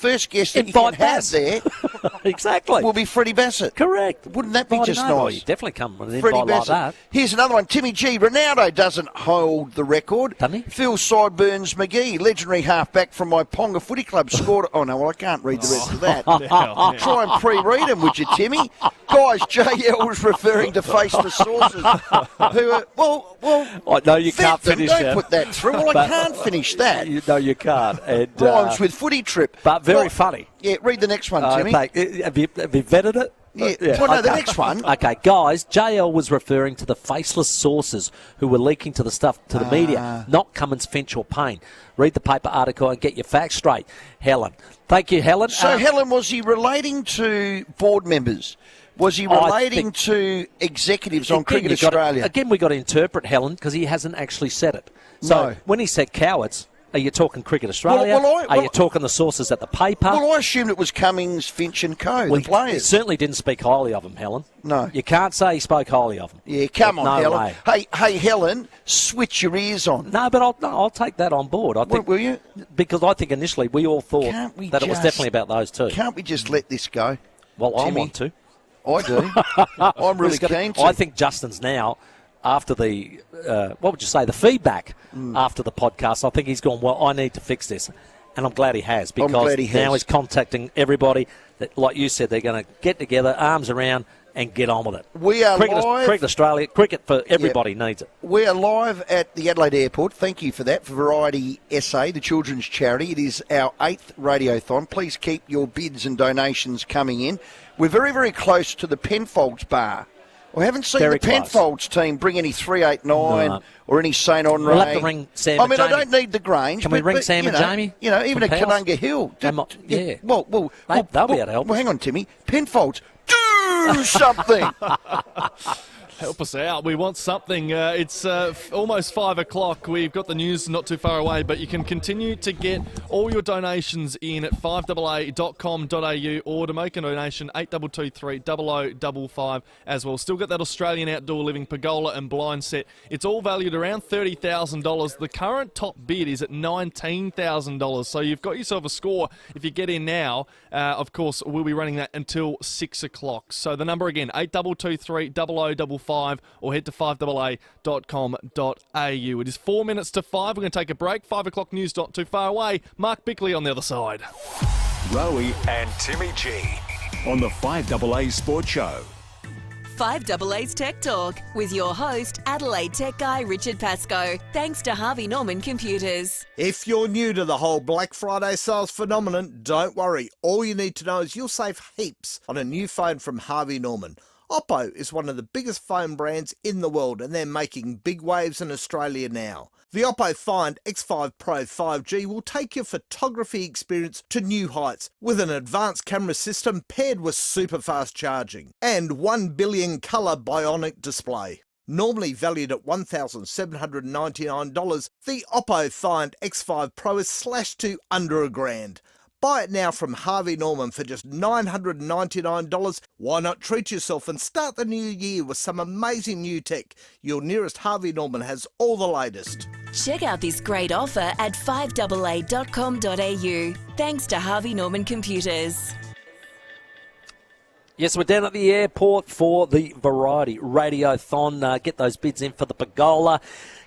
first guest that you can have there exactly will be Freddie Bassett. correct. Wouldn't that be just Oh, nice? you definitely come with an Freddie invite like Bassett. that. Here's another one. Tmmy G. Ronaldo doesn't hold the record. Doesn't he? Phil Sideburns McGee, legendary halfback from my Ponga Footy Club, scored. Oh, no, well, I can't read the rest of that. Try and pre-read them, would you, Timmy? Guys, JL was referring to faceless sources who are, I know you can't them. finish Don't that. put that through. Well, I can't finish that. No, you can't. And, Rhymes with footy trip. but very funny. Yeah, read the next one, Timmy. Okay. Have you vetted it? Yeah. Well, no, the next one. Okay, guys, JL was referring to the faceless sources who were leaking to the media, not Cummins, Finch or Payne. Read the paper article and get your facts straight. Helen. Thank you, Helen. So, Helen, was he relating to board members? Was he relating to executives on Cricket Australia? Again, we've got to interpret, Helen, because he hasn't actually said it. So, when he said cowards, are you talking Cricket Australia? Are you talking the sources at the paper? Well, I assumed it was Cummings, Finch and co, the players. He certainly didn't speak highly of him, Helen. No. You can't say he spoke highly of him. Yeah, come on, No Helen. way. Hey, Helen, switch your ears on. No, but I'll take that on board. I think, Will you? Because I think initially we all thought that it was definitely about those two. Can't we just let this go? Well, Timmy? I want to. I do. I'm really keen to. I think Justin's now, after the, what would you say, the feedback after the podcast, I think he's gone, well, I need to fix this. And I'm glad he has, because now he's contacting everybody that, like you said, they're going to get together, arms around, and get on with it. We are live. Cricket Australia, cricket for everybody needs it. We are live at the Adelaide Airport. Thank you for that, for Variety SA, the children's charity. It is our 8th radiothon. Please keep your bids and donations coming in. We're very, very close to the Penfolds bar. I haven't seen the Penfolds team bring any 389 or any St. Andre. We'll have to ring Sam and Jamie. I don't need the Grange. Can we ring Sam and Jamie? You know, even a Kanunga Hill. Yeah. Well, Mate, they'll be able to help. Well, hang on, Timmy. Penfolds, do something. Help us out. We want something. It's almost 5 o'clock. We've got the news not too far away, but you can continue to get all your donations in at 5AA.com.au, or to make a donation, 8223 0055 as well. Still got that Australian outdoor living pergola and blind set. It's all valued around $30,000. The current top bid is at $19,000. So you've got yourself a score if you get in now. Of course, we'll be running that until 6 o'clock. So the number again, 8223 0055. Or head to 5AA.com.au. It is 4 minutes to 5. We're going to take a break. 5 o'clock news not too far away. Mark Bickley on the other side. Rowey and Tmmy G on the 5AA Sports Show. 5AA's Tech Talk with your host, Adelaide Tech Guy Richard Pascoe. Thanks to Harvey Norman Computers. If you're new to the whole Black Friday sales phenomenon, don't worry. All you need to know is you'll save heaps on a new phone from Harvey Norman. Oppo is one of the biggest phone brands in the world, and they're making big waves in Australia now. The Oppo Find X5 Pro 5G will take your photography experience to new heights with an advanced camera system paired with super fast charging and 1 billion colour bionic display. Normally valued at $1,799, the Oppo Find X5 Pro is slashed to under $1,000. Buy it now from Harvey Norman for just $999. Why not treat yourself and start the new year with some amazing new tech? Your nearest Harvey Norman has all the latest. Check out this great offer at 5AA.com.au. Thanks to Harvey Norman Computers. Yes, we're down at the airport for the Variety Radiothon. Get those bids in for the pergola.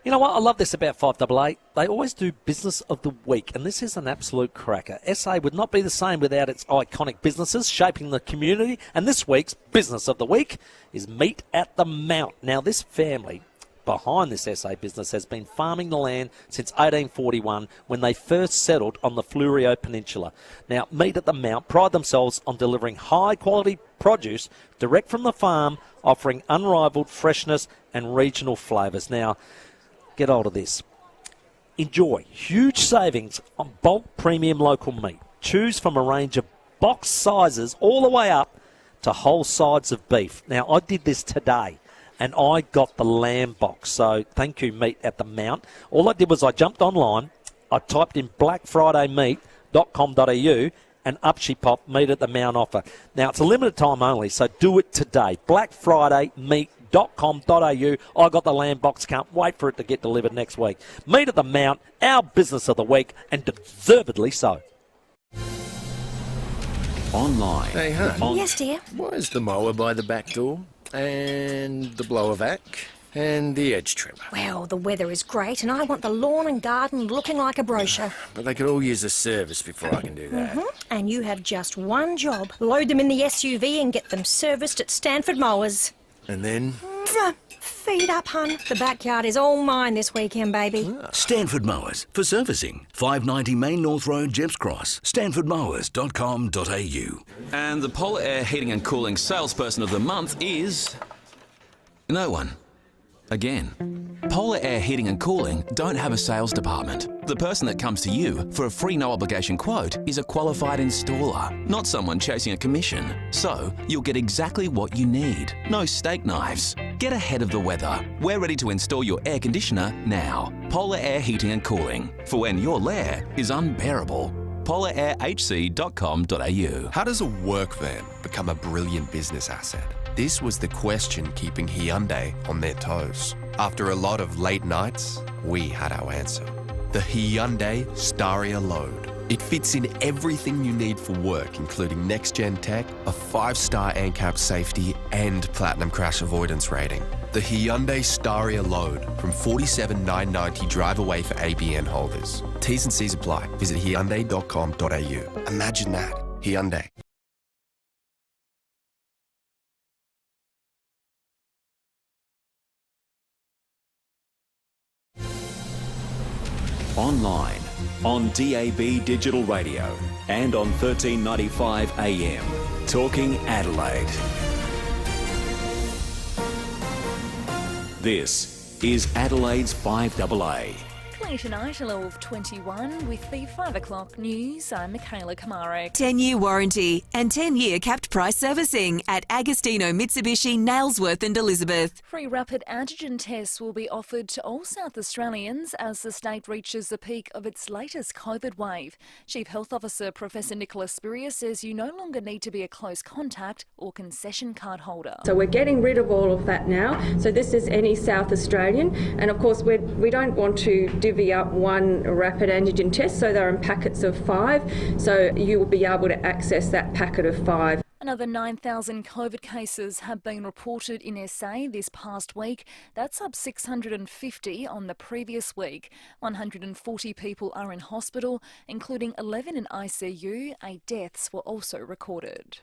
You know what? I love this about 5AA. They always do Business of the Week, and this is an absolute cracker. SA would not be the same without its iconic businesses shaping the community, and this week's Business of the Week is Meat at the Mount. Now, this family behind this SA business has been farming the land since 1841 when they first settled on the Fleurieu Peninsula. Now, Meat at the Mount pride themselves on delivering high-quality produce direct from the farm, offering unrivaled freshness and regional flavours. Now, get hold of this. Enjoy huge savings on bulk premium local meat. Choose from a range of box sizes all the way up to whole sides of beef. Now, I did this today, and I got the lamb box. So thank you, Meat at the Mount. All I did was I jumped online, I typed in blackfridaymeat.com.au, and up she popped, Meat at the Mount offer. Now, it's a limited time only, so do it today. blackfridaymeat.com.au. I got the lamb box. Can't wait for it to get delivered next week. Meat at the Mount, our business of the week, and deservedly so. Online. Hey, hun. Yes, dear. Why is the mower by the back door? And the blower vac? And the edge trimmer? Well, the weather is great and I want the lawn and garden looking like a brochure. But they could all use a service before I can do that. And you have just one job. Load them in the SUV and get them serviced at Stanford Mowers. And then? Feed up, hun. The backyard is all mine this weekend, baby. Stanford Mowers for servicing. 590 Main North Road, Jeps Cross. stanfordmowers.com.au. And the Polar Air Heating and Cooling Salesperson of the Month is... no one. Again. Polar Air Heating and Cooling don't have a sales department. The person that comes to you for a free no-obligation quote is a qualified installer, not someone chasing a commission. So, you'll get exactly what you need. No steak knives. Get ahead of the weather. We're ready to install your air conditioner now. Polar Air Heating and Cooling, for when your lair is unbearable. polarairhc.com.au. How does a work van become a brilliant business asset? This was the question keeping Hyundai on their toes. After a lot of late nights, we had our answer. The Hyundai Staria Load. It fits in everything you need for work, including next-gen tech, a 5-star ANCAP safety, and platinum crash avoidance rating. The Hyundai Staria Load from $47,990 drive away for ABN holders. T's and C's apply. Visit Hyundai.com.au. Imagine that. Hyundai. Online, on DAB Digital Radio, and on 1395 AM. Talking Adelaide. This is Adelaide's 5AA. Tonight, a low of 21 with the 5 o'clock news. I'm Michaela Kamara. 10-year warranty and 10-year capped price servicing at Agostino Mitsubishi, Nailsworth and Elizabeth. Free rapid antigen tests will be offered to all South Australians as the state reaches the peak of its latest COVID wave. Chief Health Officer Professor Nicola Spurrier says you no longer need to be a close contact or concession card holder. So we're getting rid of all of that now. So this is any South Australian, and of course we don't want to divvy up one rapid antigen test, so they're in packets of 5, so you will be able to access that packet of 5. Another 9,000 COVID cases have been reported in SA this past week. That's up 650 on the previous week. 140 people are in hospital, including 11 in ICU. 8 deaths were also recorded.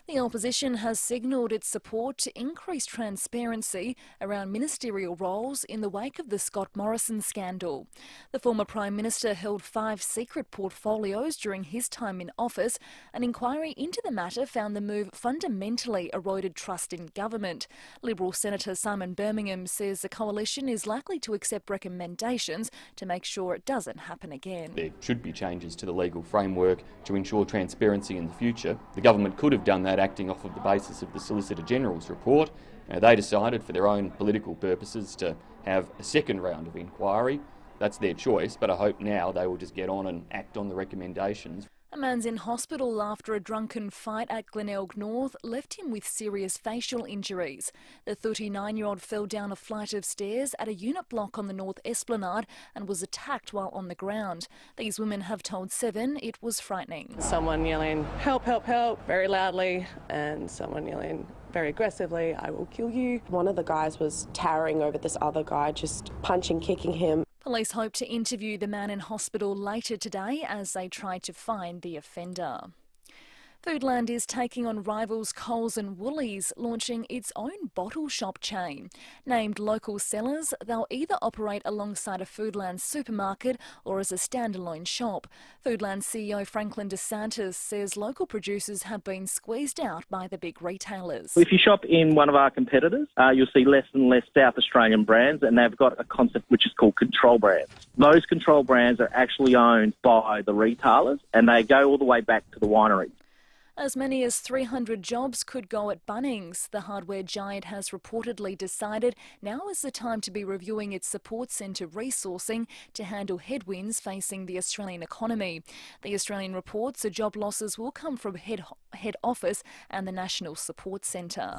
The opposition has signalled its support to increase transparency around ministerial roles in the wake of the Scott Morrison scandal. The former Prime Minister held 5 secret portfolios during his time in office. An inquiry into the matter found the move fundamentally eroded trust in government. Liberal Senator Simon Birmingham says the coalition is likely to accept recommendations to make sure it doesn't happen again. There should be changes to the legal framework to ensure transparency in the future. The government could have done that acting off of the basis of the Solicitor General's report. They decided for their own political purposes to have a second round of inquiry. That's their choice, but I hope now they will just get on and act on the recommendations. A man's in hospital after a drunken fight at Glenelg North left him with serious facial injuries. The 39-year-old fell down a flight of stairs at a unit block on the North Esplanade and was attacked while on the ground. These women have told Seven it was frightening. Someone yelling, "Help, help, help," very loudly, and someone yelling very aggressively, "I will kill you." One of the guys was towering over this other guy, just punching, kicking him. Police hope to interview the man in hospital later today as they try to find the offender. Foodland is taking on rivals Coles and Woolies, launching its own bottle shop chain. Named local sellers, they'll either operate alongside a Foodland supermarket or as a standalone shop. Foodland CEO Franklin DeSantis says local producers have been squeezed out by the big retailers. If you shop in one of our competitors, you'll see less and less South Australian brands, and they've got a concept which is called control brands. Those control brands are actually owned by the retailers, and they go all the way back to the winery. As many as 300 jobs could go at Bunnings. The hardware giant has reportedly decided now is the time to be reviewing its support centre resourcing to handle headwinds facing the Australian economy. The Australian reports the job losses will come from head office and the National Support Centre.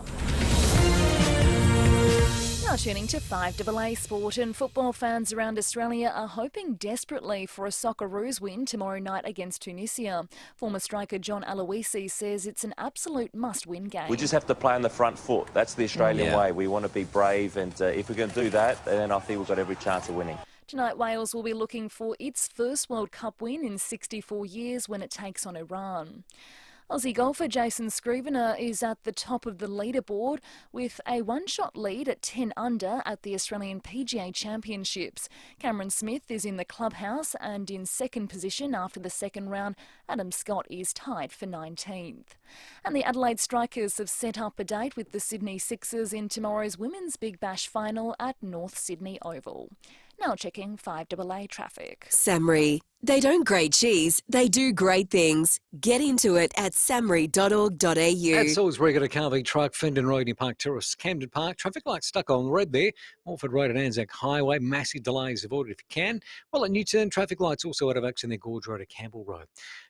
Now tuning to 5AA Sport, and football fans around Australia are hoping desperately for a Socceroos win tomorrow night against Tunisia. Former striker John Aloisi says it's an absolute must-win game. We just have to play on the front foot. That's the Australian way. We want to be brave, and if we can do that, then I think we've got every chance of winning. Tonight, Wales will be looking for its first World Cup win in 64 years when it takes on Iran. Aussie golfer Jason Scrivener is at the top of the leaderboard with a one-shot lead at 10 under at the Australian PGA Championships. Cameron Smith is in the clubhouse and in second position after the second round. Adam Scott is tied for 19th. And the Adelaide Strikers have set up a date with the Sydney Sixers in tomorrow's Women's Big Bash final at North Sydney Oval. Now checking 5AA traffic. Samri. They don't grade cheese, they do great things. Get into it at samri.org.au. At Salisbury, got a Carvey truck, Fendon Road, New Park Terrace, Camden Park. Traffic light stuck on red there. Morford Road and Anzac Highway. Massive delays avoided if you can. While at Newton, traffic lights also out of action there, Gorge Road at Campbell Road.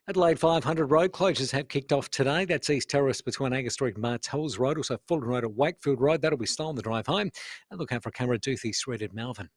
Adelaide 500 road closures have kicked off today. That's East Terrace between Angus Street and Martells Road. Also Fulton Road at Wakefield Road. That'll be slow on the drive home. And look out for Carradoothie Street at Malvern.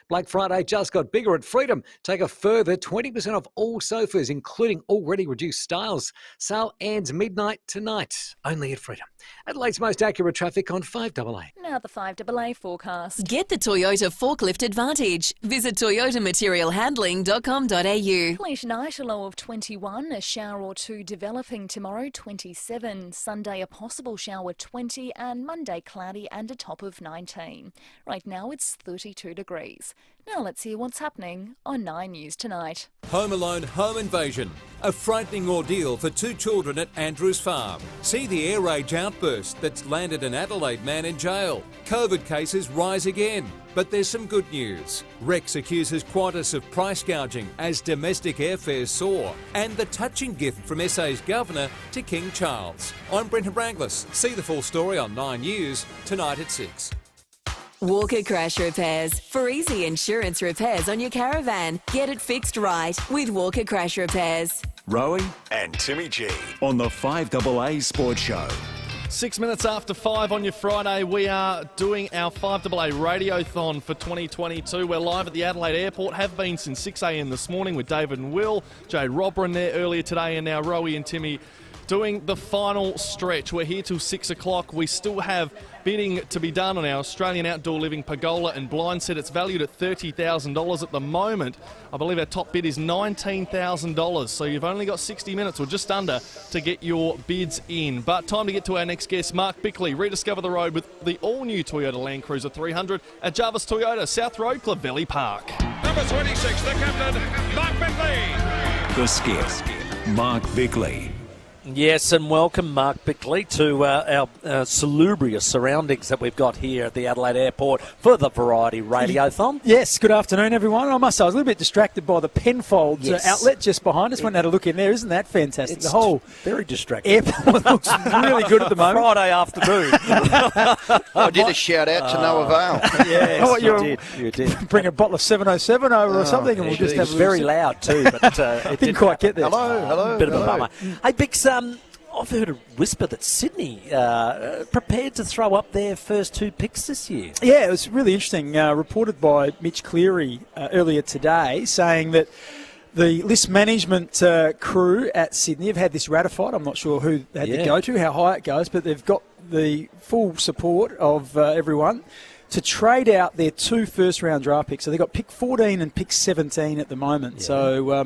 Black Friday just got bigger at Freedom. Take a further 20% off all sofas, including already reduced styles. Sale ends midnight tonight, only at Freedom. Adelaide's most accurate traffic on 5AA. Now the 5AA forecast. Get the Toyota forklift advantage. Visit toyotamaterialhandling.com.au. Clear tonight, a low of 21, a shower or two developing tomorrow, 27. Sunday, a possible shower, 20, and Monday, cloudy and a top of 19. Right now, it's 32 degrees. Now let's hear what's happening on 9 News tonight. Home Alone home invasion. A frightening ordeal for two children at Andrews Farm. See the air rage outburst that's landed an Adelaide man in jail. COVID cases rise again. But there's some good news. Rex accuses Qantas of price gouging as domestic airfares soar. And the touching gift from SA's Governor to King Charles. I'm Brenton Branglis. See the full story on 9 News tonight at 6. Walker Crash Repairs. For easy insurance repairs on your caravan. Get it fixed right with Walker Crash Repairs. Rowey And Tmmy G. on the 5AA Sports Show. 6 minutes after 5 on your Friday, we are doing our 5AA Radiothon for 2022. We're live at the Adelaide Airport, have been since 6 a.m. this morning with David and Will, Jade Robran there earlier today, and now Rowey and Tmmy doing the final stretch. We're here till 6 o'clock. We still have bidding to be done on our Australian outdoor living pergola and blind set. It's valued at $30,000 at the moment. I believe our top bid is $19,000. So you've only got 60 minutes or just under to get your bids in. But time to get to our next guest, Mark Bickley. Rediscover the road with the all-new Toyota Land Cruiser 300 at Jarvis Toyota, South Road, Clovelly Park. Number 26, the captain, Mark Bickley. The skip, Mark Bickley. Yes, and welcome, Mark Bickley, to our salubrious surroundings that we've got here at the Adelaide Airport for the Variety Radiothon. Yes, good afternoon, everyone. I must say, I was a little bit distracted by the Penfolds outlet just behind us. Went and had a look in there. Isn't that fantastic? It's the whole very distracting. airport looks really good at the moment. Friday afternoon. I did a shout out to no avail. Yes, you did. Bring a bottle of 707 over or something, and we'll just have a very loud too, but it didn't quite get there. Hello. Bit of a bummer. Hey, Bix, I've heard a whisper that Sydney prepared to throw up their first two picks this year. Yeah, it was really interesting. Reported by Mitch Cleary earlier today, saying that the list management crew at Sydney have had this ratified. I'm not sure who they had to go to, how high it goes, but they've got the full support of everyone to trade out their two first-round draft picks. So they've got pick 14 and pick 17 at the moment. Yeah.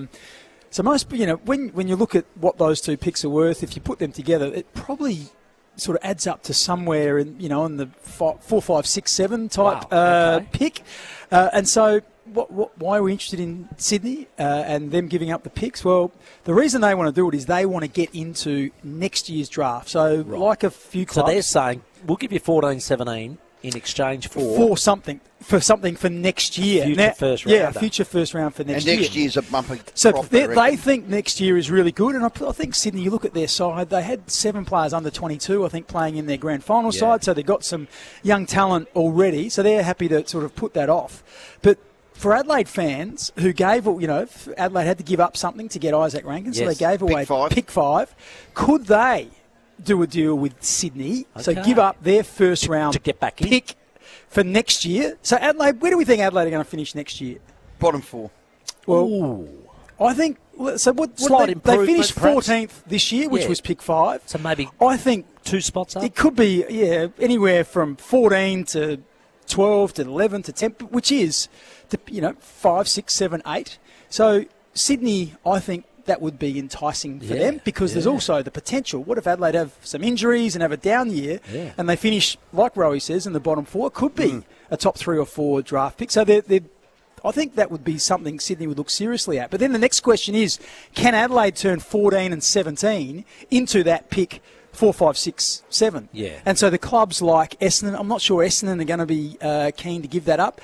So most, when you look at what those two picks are worth, if you put them together, it probably sort of adds up to somewhere in the 4, 5, 6, 7 type pick. And so why are we interested in Sydney and them giving up the picks? Well, the reason they want to do it is they want to get into next year's draft. So like a few clubs. So they're saying, we'll give you 14, 17 in exchange for something for next year. Future first round. Yeah, future first round for next year. And next year's a bumper. So they think next year is really good, and I think Sydney, you look at their side, they had 7 players under 22, I think, playing in their grand final side, so they've got some young talent already, so they're happy to sort of put that off. But for Adelaide fans who gave, Adelaide had to give up something to get Isaac Rankin, so they gave away pick 5. Could they do a deal with Sydney, so give up their first round to get back in? Pick for next year. So Adelaide, where do we think Adelaide are going to finish next year? Bottom 4. Well, I think so. They finished 14th this year, which was pick 5. So maybe I think 2 spots up. It could be anywhere from 14 to 12 to 11 to 10, which is 5, 6, 7, 8. So Sydney, I think that would be enticing for them because there's also the potential. What if Adelaide have some injuries and have a down year and they finish, like Rowey says, in the bottom 4? It could be a top 3 or 4 draft pick. So I think that would be something Sydney would look seriously at. But then the next question is, can Adelaide turn 14 and 17 into that pick 4, 5, 6, 7? Yeah. And so the clubs like Essendon, I'm not sure Essendon are going to be keen to give that up.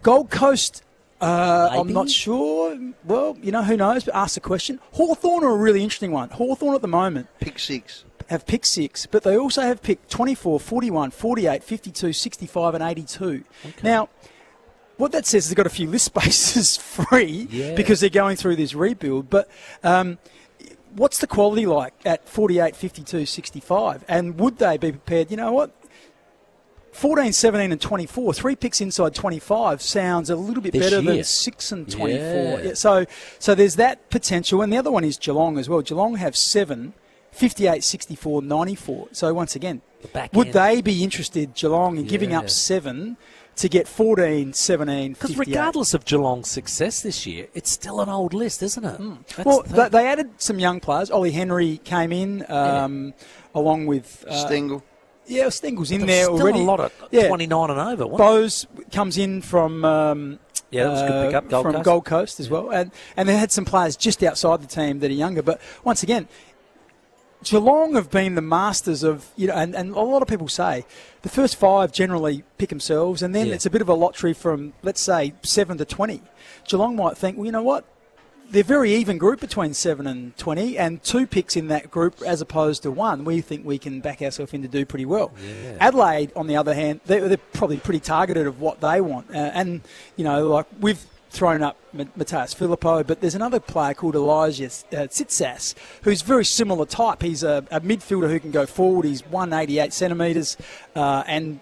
Gold Coast, I'm not sure. Well, who knows? But ask the question. Hawthorn are a really interesting one. Hawthorn at the moment. Pick 6. Have pick 6, but they also have pick 24, 41, 48, 52, 65 and 82. Okay. Now, what that says is they've got a few list spaces free because they're going through this rebuild. But what's the quality like at 48, 52, 65? And would they be prepared? You know what? 14, 17 and 24, 3 picks inside 25 sounds a little bit better than 6 and 24. Yeah, so there's that potential. And the other one is Geelong as well. Geelong have 7, 58, 64, 94. So once again, would they be interested, Geelong, in giving up 7 to get 14, 17, 58? Because regardless of Geelong's success this year, it's still an old list, isn't it? Well, they added some young players. Ollie Henry came in along with... Stengel. Yeah, Stengel's in there still already. A lot of 29 and over. Bose comes in from that was a good pickup. Gold Coast as well, and they had some players just outside the team that are younger. But once again, Geelong have been the masters of and a lot of people say the first 5 generally pick themselves, and then it's a bit of a lottery from, let's say, 7 to 20. Geelong might think, well, you know what? They're a very even group between 7 and 20, and 2 picks in that group as opposed to 1. We think we can back ourselves in to do pretty well. Yeah. Adelaide, on the other hand, they're probably pretty targeted of what they want. And, like we've thrown up Matthias Filippo, but there's another player called Elijah Tsitsas, who's very similar type. He's a midfielder who can go forward. He's 188 centimetres and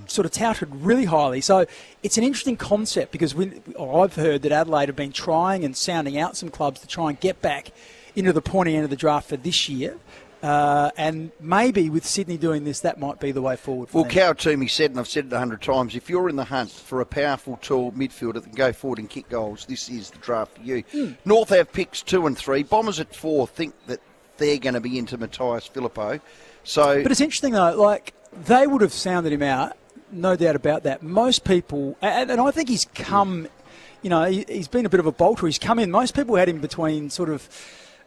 sort of touted really highly. So it's an interesting concept because I've heard that Adelaide have been trying and sounding out some clubs to try and get back into the pointy end of the draft for this year. And maybe with Sydney doing this, that might be the way forward. Well, Cow Tmmy said, and I've said it 100 times, if you're in the hunt for a powerful, tall midfielder that can go forward and kick goals, this is the draft for you. North have picks 2 and 3. Bombers at 4 think that they're going to be into Matthias Filippo. But it's interesting, though, like they would have sounded him out, no doubt about that. Most people, and I think he's come, he's been a bit of a bolter. He's come in. Most people had him between sort of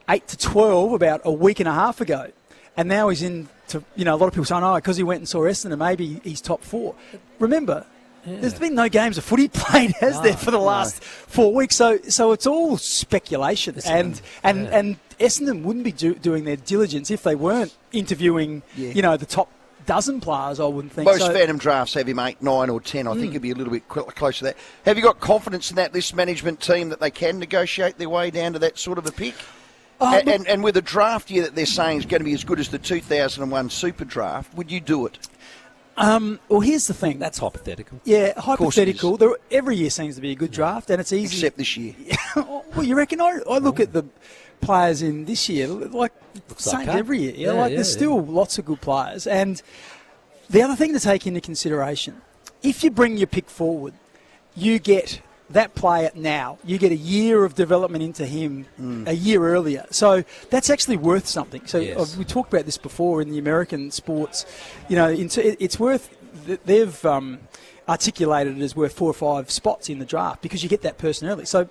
8 to 12 about a week and a half ago. And now he's in to, a lot of people saying, because he went and saw Essendon, maybe he's top 4. Remember, there's been no games of footy played, has there, for the last 4 weeks? So it's all speculation. And Essendon wouldn't be doing their diligence if they weren't interviewing, the top dozen players, I wouldn't think. Most Phantom drafts have him 8, 9 or 10. I think he'd be a little bit close to that. Have you got confidence in that list management team that they can negotiate their way down to that sort of a pick? And with a draft year that they're saying is going to be as good as the 2001 Super Draft, would you do it? Well, here's the thing. That's hypothetical. Yeah, hypothetical. Every year seems to be a good draft, and it's easy. Except this year. Well, you reckon? I look at the players in this year, like same every year. There's still lots of good players. And the other thing to take into consideration, if you bring your pick forward, you get that player now. You get a year of development into him a year earlier. So that's actually worth something. So we talked about this before in the American sports. It's worth, they've articulated it as worth 4 or 5 spots in the draft because you get that person early. So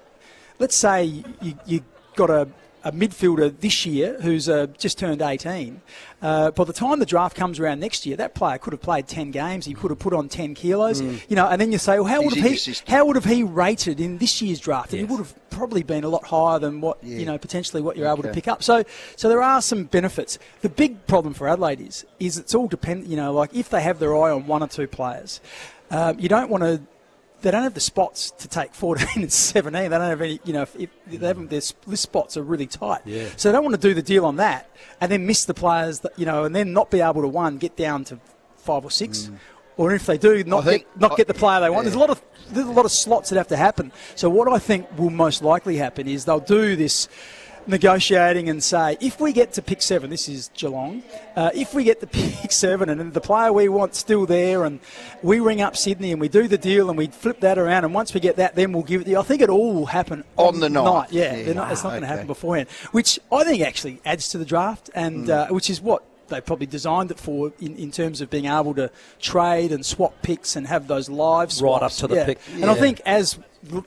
let's say you got a midfielder this year who's just turned 18. By the time the draft comes around next year, that player could have played 10 games. He could have put on 10 kilos. And then you say, well, how would have he rated in this year's draft? And he would have probably been a lot higher than what potentially what you're able to pick up. So there are some benefits. The big problem for Adelaide is it's all dependent. Like if they have their eye on 1 or 2 players, you don't want to. They don't have the spots to take 14 and 17. They don't have any, if they haven't, their list spots are really tight. Yeah. So they don't want to do the deal on that and then miss the players that, and then not be able to, 1, get down to 5 or 6 or if they do, not get the player they want. There's a lot of slots that have to happen. So what I think will most likely happen is they'll do this negotiating and say, if we get to pick 7, this is Geelong, if we get to pick 7 and the player we want's still there, and we ring up Sydney and we do the deal and we flip that around, and once we get that, then we'll give it to you. I think it all will happen on the night. It's not going to happen beforehand, which I think actually adds to the draft, and which is what they probably designed it for in terms of being able to trade and swap picks and have those live swaps. Right up to the pick. And I think as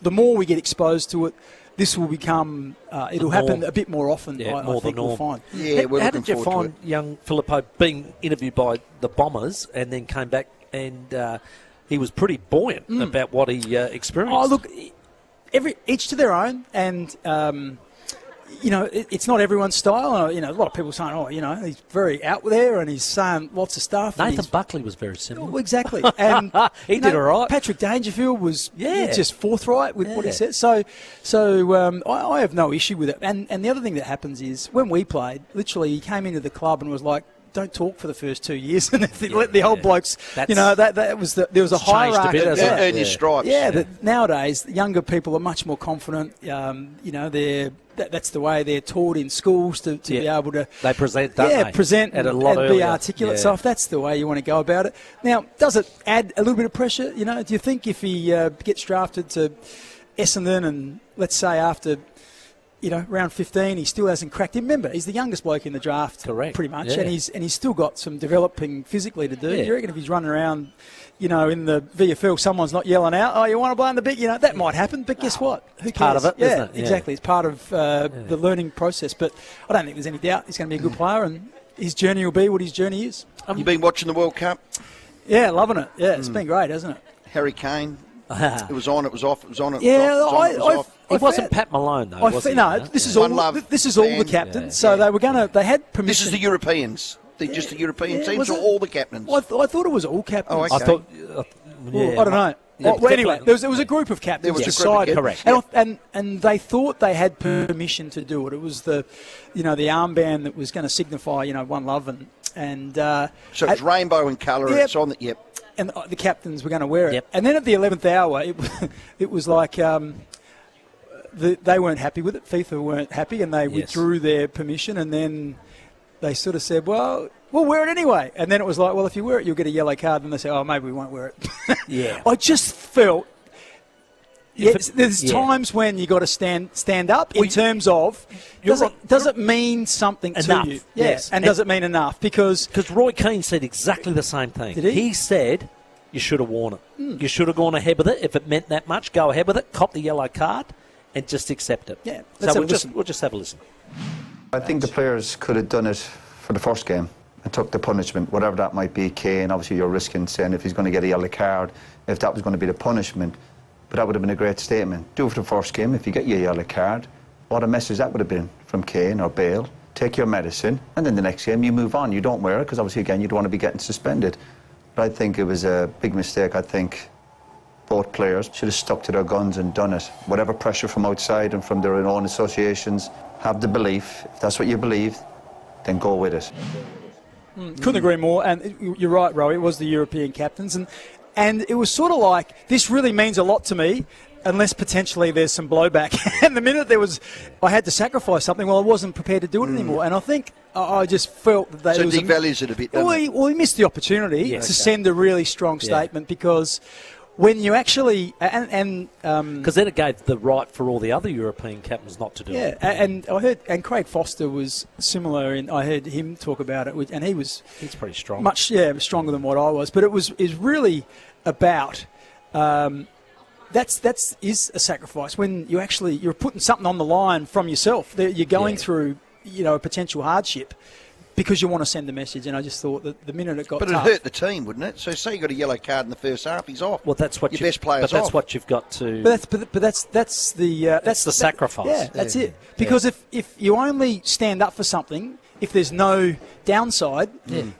the more we get exposed to it, this will become, it'll happen a bit more often, I think we'll find. Yeah, How did you find young Filippo being interviewed by the Bombers and then came back and he was pretty buoyant about what he experienced? Oh, look, each to their own, and it's not everyone's style. A lot of people saying, he's very out there and he's saying lots of stuff. Nathan Buckley was very similar. Oh, exactly. And he did all right. Patrick Dangerfield was just forthright with what he said. So I have no issue with it. And the other thing that happens is when we played, literally he came into the club and was like, don't talk for the first 2 years, and let the old blokes. That was there was a hierarchy. Earn your stripes. But nowadays younger people are much more confident. That's the way they're taught in schools to be able to. They present, don't they? Present and be articulate. So if that's the way you want to go about it, now does it add a little bit of pressure? Do you think if he gets drafted to Essendon and let's say after round 15, he still hasn't cracked him. Remember, he's the youngest bloke in the draft, pretty much, and he's still got some developing physically to do. You reckon if he's running around, in the VFL, someone's not yelling out, "Oh, you want to play in the big?" That might happen. But guess what? Who cares? Part of it, isn't it? Exactly. It's part of the learning process. But I don't think there's any doubt he's going to be a good player, and his journey will be what his journey is. You've been watching the World Cup? Yeah, loving it. Yeah, it's been great, hasn't it? Harry Kane. It was on, it was off, it was on, it was off, it was off. It wasn't Pat Malone, though, was he? No, this is all the captains. So they had permission. This is the Europeans. Just the European teams or all the captains? I thought it was all captains. Oh, okay. I don't know. Well, anyway, there was a group of captains decided, correct, and they thought they had permission to do it. It was the armband that was going to signify one love and so it's rainbow in colour. It's on the and the captains were going to wear it. And then at the 11th hour, it was like they weren't happy with it. FIFA weren't happy, and they withdrew their permission. And then they sort of said, "Well, we'll wear it anyway." And then it was like, "Well, if you wear it, you'll get a yellow card." And they said, "Oh, maybe we won't wear it." I just felt. There's times when you got to stand up in terms of does it mean something enough, to you? Yes, and does it mean enough? Because Roy Keane said exactly the same thing. Did he? He said you should have worn it. You should have gone ahead with it. If it meant that much, go ahead with it. Cop the yellow card and just accept it. Yeah, so we'll just have a listen. I think the players could have done it for the first game and took the punishment, whatever that might be. Kane, obviously you're risking saying if he's going to get a yellow card, if that was going to be the punishment. But that would have been a great statement. Do it for the first game. If you get your yellow card, what a message that would have been from Kane or Bale. Take your medicine, and then the next game you move on. You don't wear it, because obviously, again, you don't want to be getting suspended. But I think it was a big mistake. I think both players should have stuck to their guns and done it. Whatever pressure from outside and from their own associations, have the belief. If that's what you believe, then go with it. Couldn't agree more. And you're right, Rowey, it was the European captains. And it was sort of like, this really means a lot to me, unless potentially there's some blowback. And the minute I had to sacrifice something, well, I wasn't prepared to do it anymore. And I think I just felt that they... So devalues it a bit, well, he missed the opportunity to send a really strong statement, because when you actually... Because then it gave the right for all the other European captains not to do it. Yeah, and I heard... And Craig Foster was similar, and I heard him talk about it, and he's pretty strong. Much, stronger than what I was. But it was really about... That is a sacrifice when you're putting something on the line from yourself. You're going through a potential hardship because you want to send a message. And I just thought that the minute it got tough, it hurt the team, wouldn't it? So say you got a yellow card in the first half, he's off. Well, that's what your best player's off. But that's what you've got to. But that's the sacrifice. Yeah, that's it. Because if you only stand up for something, if there's no downside,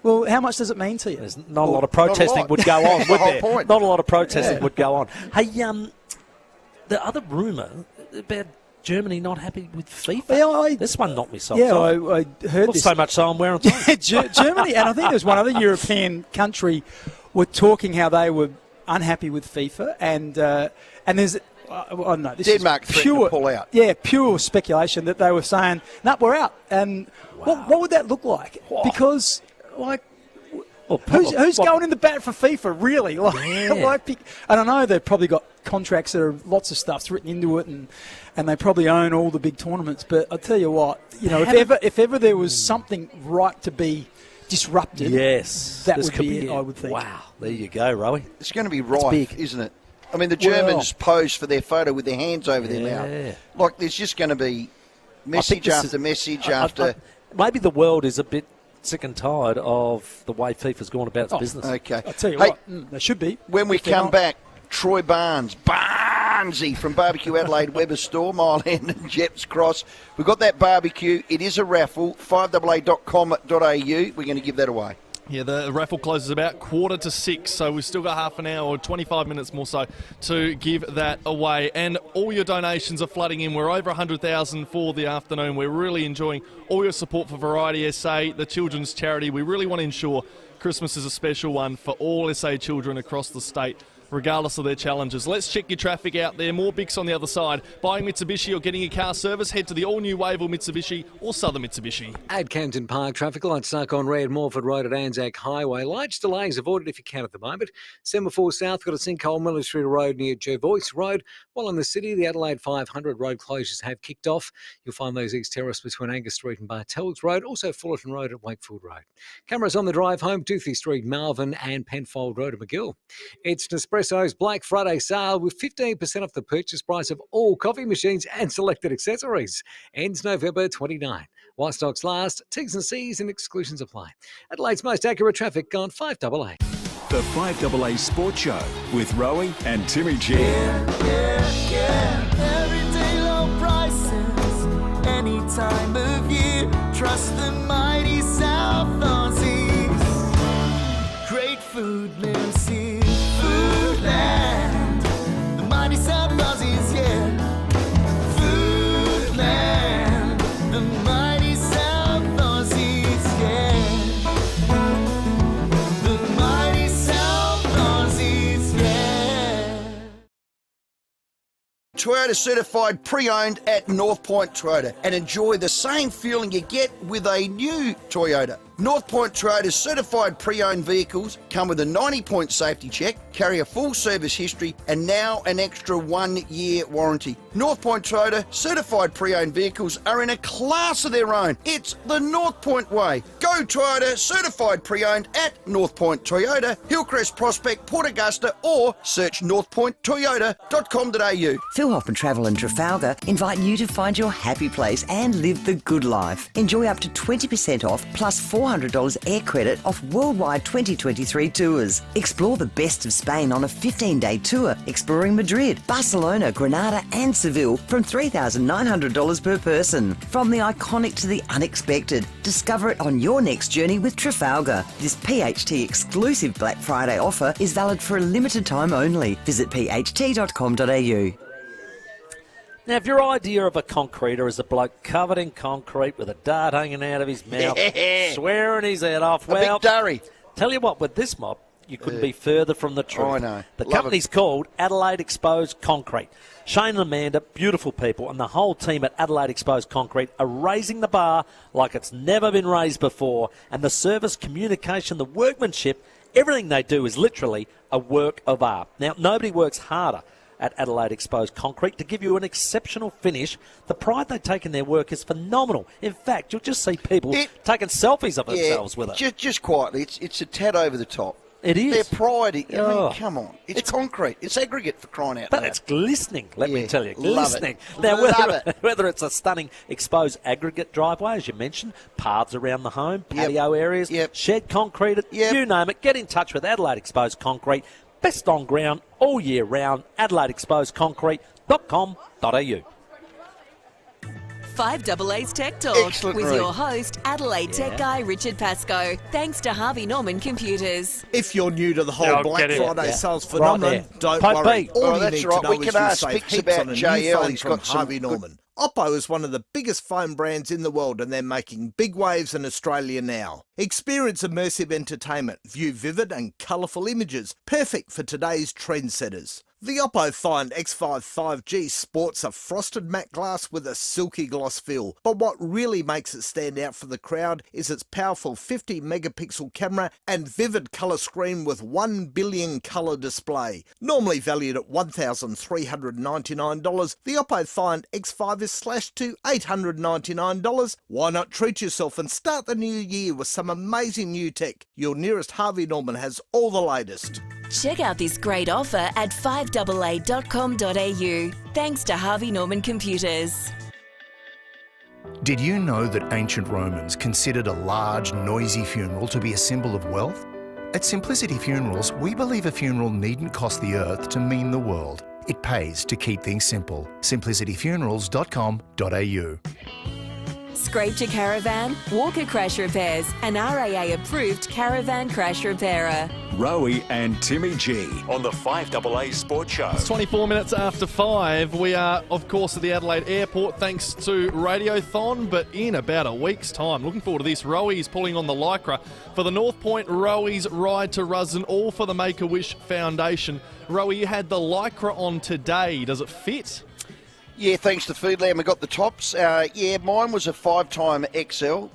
well, how much does it mean to you? There's not a lot of protesting would go on, would there? Point. Not a lot of protesting would go on. Hey, the other rumour about Germany not happy with FIFA. This one knocked me socks off. I heard this. So much so I'm wearing Germany, and I think there's one other European country were talking how they were unhappy with FIFA, and there's I don't know. This Denmark is threatened pure to pull out. Yeah, pure speculation that they were saying, "No, we're out." And what would that look like? Because who's going in the bat for FIFA really? And I know they've probably got contracts that are lots of stuff's written into it, and they probably own all the big tournaments. But I tell you what, if ever there was something right to be disrupted, that would be it, I would think. Wow, there you go, Rowey. It's going to be rife, isn't it? I mean, the Germans posed for their photo with their hands over their mouth. Like, there's just going to be message after message after. Maybe the world is a bit sick and tired of the way FIFA's gone about its business. Okay. I'll tell you what, they should be. When we come back, Troy Barnesy from Barbecue Adelaide Weber Store, Mile End and Jeps Cross. We've got that barbecue. It is a raffle, 5AA.com.au. We're going to give that away. Yeah, the raffle closes about 5:45, so we've still got half an hour or 25 minutes more so to give that away. And all your donations are flooding in. We're over 100,000 for the afternoon. We're really enjoying all your support for Variety SA, the children's charity. We really want to ensure Christmas is a special one for all SA children across the state, regardless of their challenges. Let's check your traffic out there. More Bix on the other side. Buying Mitsubishi or getting a car service, head to the all-new Wavell Mitsubishi or Southern Mitsubishi. At Campton Park, traffic lights stuck on Red Morford Road at Anzac Highway. Large delays avoided if you can at the moment. Semaphore South got a sinkhole Military Road near Jervois Road. While in the city, the Adelaide 500 road closures have kicked off. You'll find those East Terrace between Angus Street and Bartels Road. Also Fullerton Road at Wakefield Road. Cameras on the drive home, Toothy Street, Malvern and Penfold Road at McGill. It's Nespresso's Black Friday sale with 15% off the purchase price of all coffee machines and selected accessories. Ends November 29. While stocks last, T's and C's and exclusions apply. Adelaide's most accurate traffic on 5AA. The 5AA Sports Show with Rowey and Tmmy G. Everyday low prices, any time of year. Trust the mighty South Aussies. Great food lives here. Foodland, the mighty South Aussies, yeah. Foodland, the mighty South Aussies, yeah. The mighty South Aussies, yeah. Toyota certified pre-owned at North Point Toyota, and enjoy the same feeling you get with a new Toyota. North Point Toyota's certified pre-owned vehicles come with a 90-point safety check, carry a full service history, and now an extra 1-year warranty. North Point Toyota certified pre-owned vehicles are in a class of their own. It's the North Point way. Go Toyota certified pre-owned at North Point Toyota, Hillcrest Prospect, Port Augusta, or search northpointtoyota.com.au. Phil Hoffman Travel and Trafalgar invite you to find your happy place and live the good life. Enjoy up to 20% off plus $400 air credit off worldwide 2023 tours. Explore the best of Spain on a 15-day tour, exploring Madrid, Barcelona, Granada and Seville from $3,900 per person. From the iconic to the unexpected, discover it on your next journey with Trafalgar. This PHT exclusive Black Friday offer is valid for a limited time only. Visit pht.com.au. Now, if your idea of a concreter is a bloke covered in concrete with a dart hanging out of his mouth, swearing his head off, well, tell you what, with this mob, you couldn't be further from the truth. I know. The company's called Adelaide Exposed Concrete. Shane and Amanda, beautiful people, and the whole team at Adelaide Exposed Concrete are raising the bar like it's never been raised before. And the service, communication, the workmanship, everything they do is literally a work of art. Now, nobody works harder at Adelaide Exposed Concrete to give you an exceptional finish. The pride they take in their work is phenomenal. In fact, you'll just see people taking selfies of themselves with it. Just quietly, it's a tad over the top. It is. Their pride, I mean, come on. It's concrete. It's aggregate, for crying out loud. But it's glistening, let me tell you. Love Glistening. it. Now, whether it's a stunning exposed aggregate driveway, as you mentioned, paths around the home, patio areas, shed concreted, you name it, get in touch with Adelaide Exposed Concrete. Best on ground all year round. AdelaideExposedConcrete.com.au. 5AA's Tech Talk with your host, Adelaide Tech Guy Richard Pascoe. Thanks to Harvey Norman Computers. If you're new to the whole Black Friday sales phenomenon, don't Pope worry. B. All you that's need right. to know We is can you ask save Pix heaps about on a new JL. phone He's from got some Harvey Norman. Oppo is one of the biggest phone brands in the world and they're making big waves in Australia now. Experience immersive entertainment, view vivid and colourful images, perfect for today's trendsetters. The Oppo Find X5 5G sports a frosted matte glass with a silky gloss feel, but what really makes it stand out for the crowd is its powerful 50 megapixel camera and vivid colour screen with 1 billion colour display. Normally valued at $1,399, the Oppo Find X5 is slashed to $899. Why not treat yourself and start the new year with some amazing new tech? Your nearest Harvey Norman has all the latest. Check out this great offer at fiveaa.com.au. Thanks to Harvey Norman Computers. Did you know that ancient Romans considered a large, noisy funeral to be a symbol of wealth? At Simplicity Funerals, we believe a funeral needn't cost the earth to mean the world. It pays to keep things simple. simplicityfunerals.com.au. Scraped your caravan? Walker Crash Repairs, an RAA-approved caravan crash repairer. Rowey and Tmmy G on the 5AA Sports Show. It's 24 minutes after 5. We are, of course, at the Adelaide Airport thanks to Radiothon, but in about a week's time. Looking forward to this. Rowey's pulling on the Lycra for the North Point Rowey's Ride to Rusden, all for the Make-A-Wish Foundation. Rowey, you had the Lycra on today. Does it fit? Yeah, thanks to FIVEAA, we got the tops. Yeah, mine was a 5-time XL.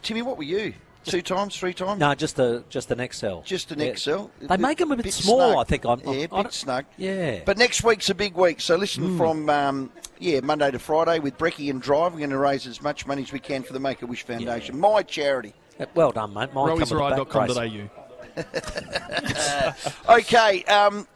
Timmy, what were you? 2 times, 3 times? No, just an XL. Just an XL. They make them a bit small, snug. I think. A bit snug. Yeah. But next week's a big week, so listen from Monday to Friday with Brecky and Drive. We're going to raise as much money as we can for the Make-A-Wish Foundation, my charity. Well done, mate. Roweysride.com.au. Okay,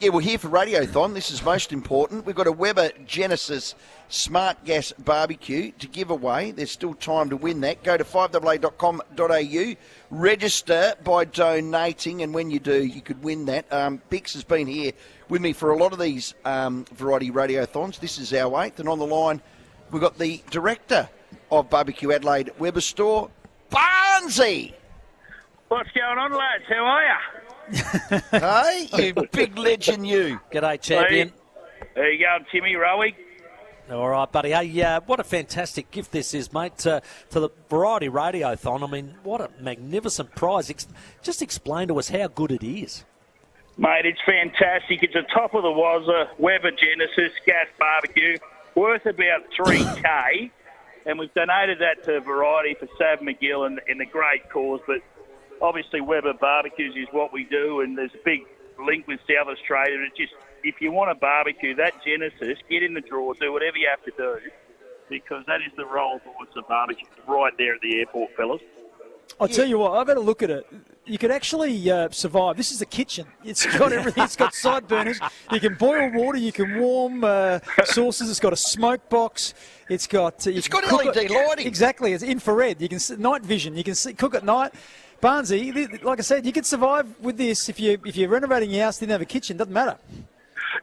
we're here for Radiothon. This is most important. We've got a Weber Genesis Smart Gas Barbecue to give away. There's still time to win that. Go to 5AA.com.au, register by donating, and when you do, you could win that. Bix has been here with me for a lot of these variety radiothons. This is our 8th, and on the line, we've got the director of Barbecue Adelaide Weber Store, Barnesy. What's going on, lads? How are you? Hey, you big legend, you. G'day, champion. There you go, Timmy, Rowey. All right, buddy. Hey, what a fantastic gift this is, mate, to the Variety Radiothon. I mean, what a magnificent prize. Just explain to us how good it is. Mate, it's fantastic. It's a top of the Wazza Weber Genesis gas barbecue, worth about $3,000, and we've donated that to Variety for Sav McGill in a great cause, but obviously, Weber Barbecues is what we do, and there's a big link with South Australia. And it just, if you want a barbecue, that Genesis, get in the draw, do whatever you have to do, because that is the Rolls Royce of barbecue right there at the airport, fellas. I'll tell you what, I've had a look at it. You could actually survive. This is a kitchen. It's got everything. It's got side burners. You can boil water. You can warm sauces. It's got a smoke box. It's got LED lighting. Exactly. It's infrared. You can night vision. You can cook at night. Barnesy, like I said, you could survive with this if you're renovating your house, didn't have a kitchen. Doesn't matter.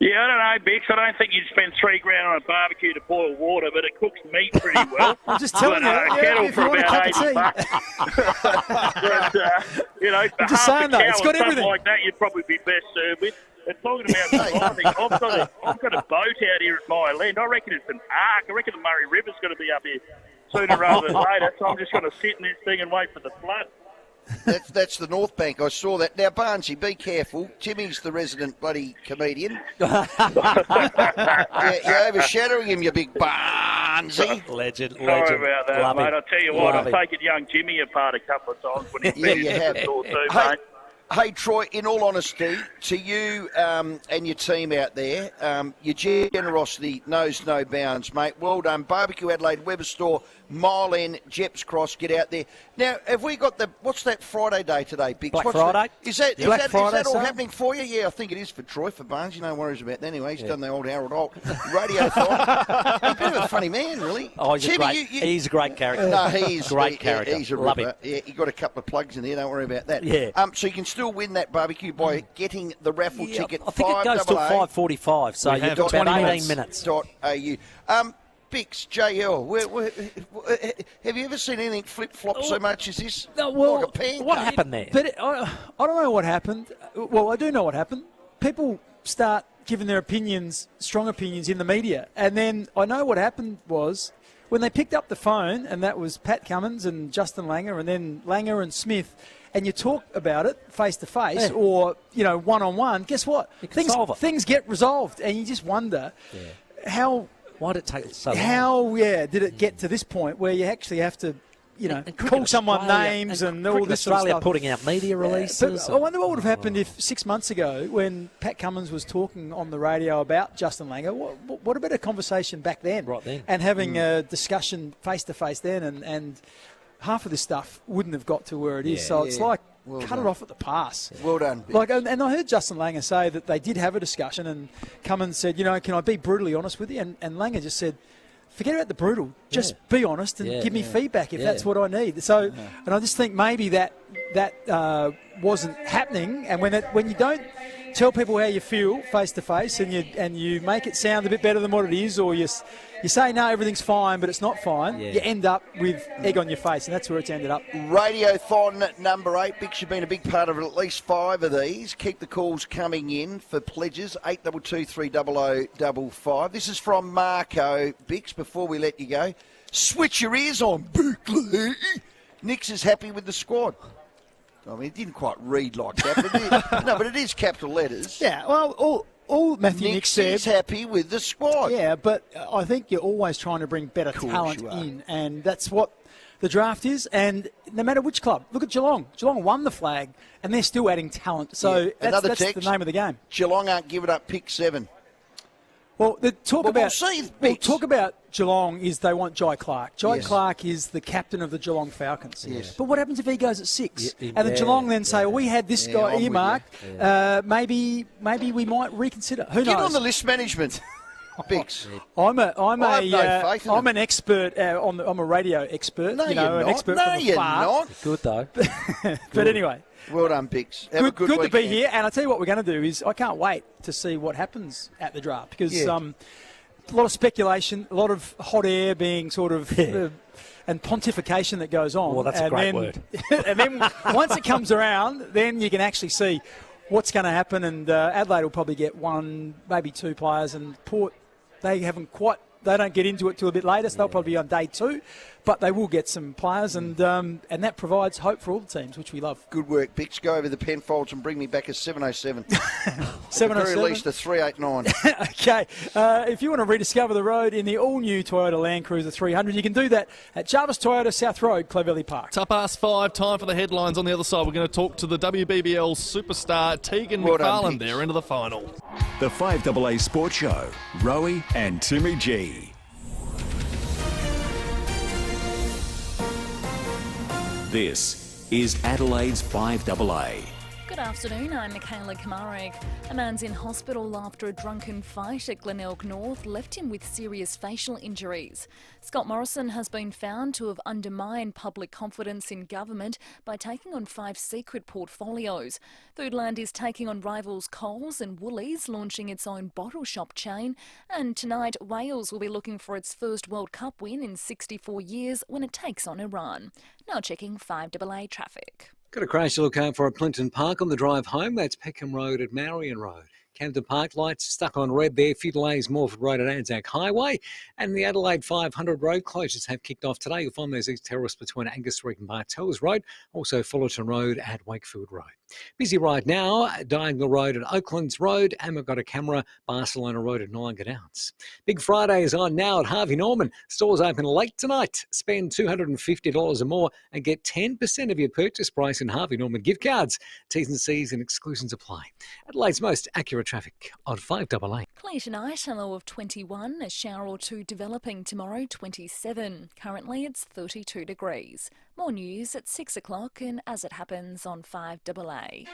Yeah, I don't know, Bix. I don't think you'd spend $3,000 on a barbecue to boil water, but it cooks meat pretty well. I'm just telling you, kettle for about $80. But, I'm just saying that it's got everything something like that. You'd probably be best served with. And talking about surviving, I've got a boat out here at my land. I reckon it's an ark. I reckon the Murray River's going to be up here sooner rather than later. So I'm just going to sit in this thing and wait for the flood. That's the North Bank. I saw that. Now, Barnesy, be careful. Timmy's the resident bloody comedian. You're overshadowing him, you big Barnesy. Legend. Sorry about that, Love mate. him. I'll tell you what, I've taken young Jimmy apart a couple of times when he's been you have. mate. Hey, Troy, in all honesty, to you and your team out there, your generosity knows no bounds, mate. Well done. Barbecue Adelaide, Weber Store, Mile End, Jeps Cross, get out there. Now, have we got what's that Friday day today, Biggs? Black Friday? Is that Friday, all happening for you? Yeah, I think it is for Troy, for Barnes. You no worries about that anyway. He's done the old Harold Holt radiothon. He's a bit of a funny man, really. Oh, he's a great character. No, he's great character. He's a Love ripper. him. Yeah, you got a couple of plugs in there. Don't worry about that. Yeah. So you can still win that barbecue by getting the raffle ticket. I think it goes till 5:45, so you've got about 18 minutes. .au. Bix, JL, have you ever seen anything flip-flop so much as this? No, well, like a pancake? what happened there? But I don't know what happened. Well, I do know what happened. People start given their opinions, strong opinions in the media. And then I know what happened was when they picked up the phone, and that was Pat Cummins and Justin Langer, and then Langer and Smith, and you talk about it face to face or, you know, one-on-one, guess what? Things get resolved, and you just wonder how... Why did it take so long? How, did it get to this point where you actually have to, you know, call someone names and all this sort of Australia stuff. putting out media releases. But I wonder what would have happened if 6 months ago, when Pat Cummins was talking on the radio about Justin Langer, what a better conversation back then. Right then. And having a discussion face-to-face then, and half of this stuff wouldn't have got to where it is. So it's like, cut it off at the pass. Well done. Like, and I heard Justin Langer say that they did have a discussion, and Cummins said, you know, can I be brutally honest with you? And Langer just said, forget about the brutal. Just be honest and give me feedback if that's what I need. So, and I just think maybe that wasn't happening. And when you don't tell people how you feel face to face, and you make it sound a bit better than what it is, or you say no, everything's fine, but it's not fine. You end up with egg on your face, and that's where it's ended up. Radiothon number 8. Bix, you've been a big part of at least 5 of these. Keep the calls coming in for pledges. 822 300 This is from Marco. Bix, before we let you go, switch your ears on, Bickley. Nix is happy with the squad. I mean, it didn't quite read like that, but but it is capital letters. Yeah, well, all Matthew Nix said... is happy with the squad. Yeah, but I think you're always trying to bring better talent in, and that's what the draft is. And no matter which club, look at Geelong. Geelong won the flag, and they're still adding talent. So that's the name of the game. Geelong aren't giving up pick 7. Well, the talk about Geelong is they want Jai Clark. Jai Clark is the captain of the Geelong Falcons. Yes. But what happens if he goes at 6? And the Geelong then say, well, we had this guy earmarked. Maybe we might reconsider. Who knows? Get on the list management. Bix. I'm an expert I'm a radio expert. No, you're not. Expert No, from you're afar. not. Good though. But anyway. Well done, Bix. Have a good to be weekend. here. And I'll tell you what we're going to do is I can't wait to see what happens at the draft, because a lot of speculation, a lot of hot air being sort of and pontification that goes on. Well, that's a great word. And then once it comes around, then you can actually see what's going to happen. And Adelaide will probably get 1, maybe 2 players, and Port, they don't get into it till a bit later, so they'll probably be on day 2. But they will get some players, and that provides hope for all the teams, which we love. Good work, Bix. Go over the Penfolds and bring me back a 707. 707? At the very least, a 389. Okay. If you want to rediscover the road in the all-new Toyota Land Cruiser 300, you can do that at Jarvis Toyota, South Road, Clovelly Park. 5:05, time for the headlines. On the other side, we're going to talk to the WBBL superstar Tegan McFarlane there into the final. The 5AA Sports Show, Rowey and Tmmy G. This is Adelaide's 5AA. Good afternoon, I'm Michaela Kamarek. A man's in hospital after a drunken fight at Glenelg North left him with serious facial injuries. Scott Morrison has been found to have undermined public confidence in government by taking on 5 secret portfolios. Foodland is taking on rivals Coles, and Woolies launching its own bottle shop chain. And tonight, Wales will be looking for its first World Cup win in 64 years when it takes on Iran. Now checking 5AA traffic. Got a crash to look out for at Plinton Park on the drive home. That's Peckham Road at Marion Road. Camden Park lights stuck on red there. Few delays, Morford Road at Anzac Highway. And the Adelaide 500 road closures have kicked off today. You'll find those east terrace between Angus Street and Bartels Road. Also Fullerton Road at Wakefield Road. Busy right now, Diagonal Road at Oaklands Road, and we've got a camera, Barcelona Road at Nyanga Downs. Big Friday is on now at Harvey Norman. Stores open late tonight. Spend $250 or more and get 10% of your purchase price in Harvey Norman gift cards. T's and C's and exclusions apply. Adelaide's most accurate traffic on 5AA. Clear tonight, a low of 21, a shower or 2 developing tomorrow, 27. Currently it's 32 degrees. More news at 6 o'clock and as it happens on 5AA.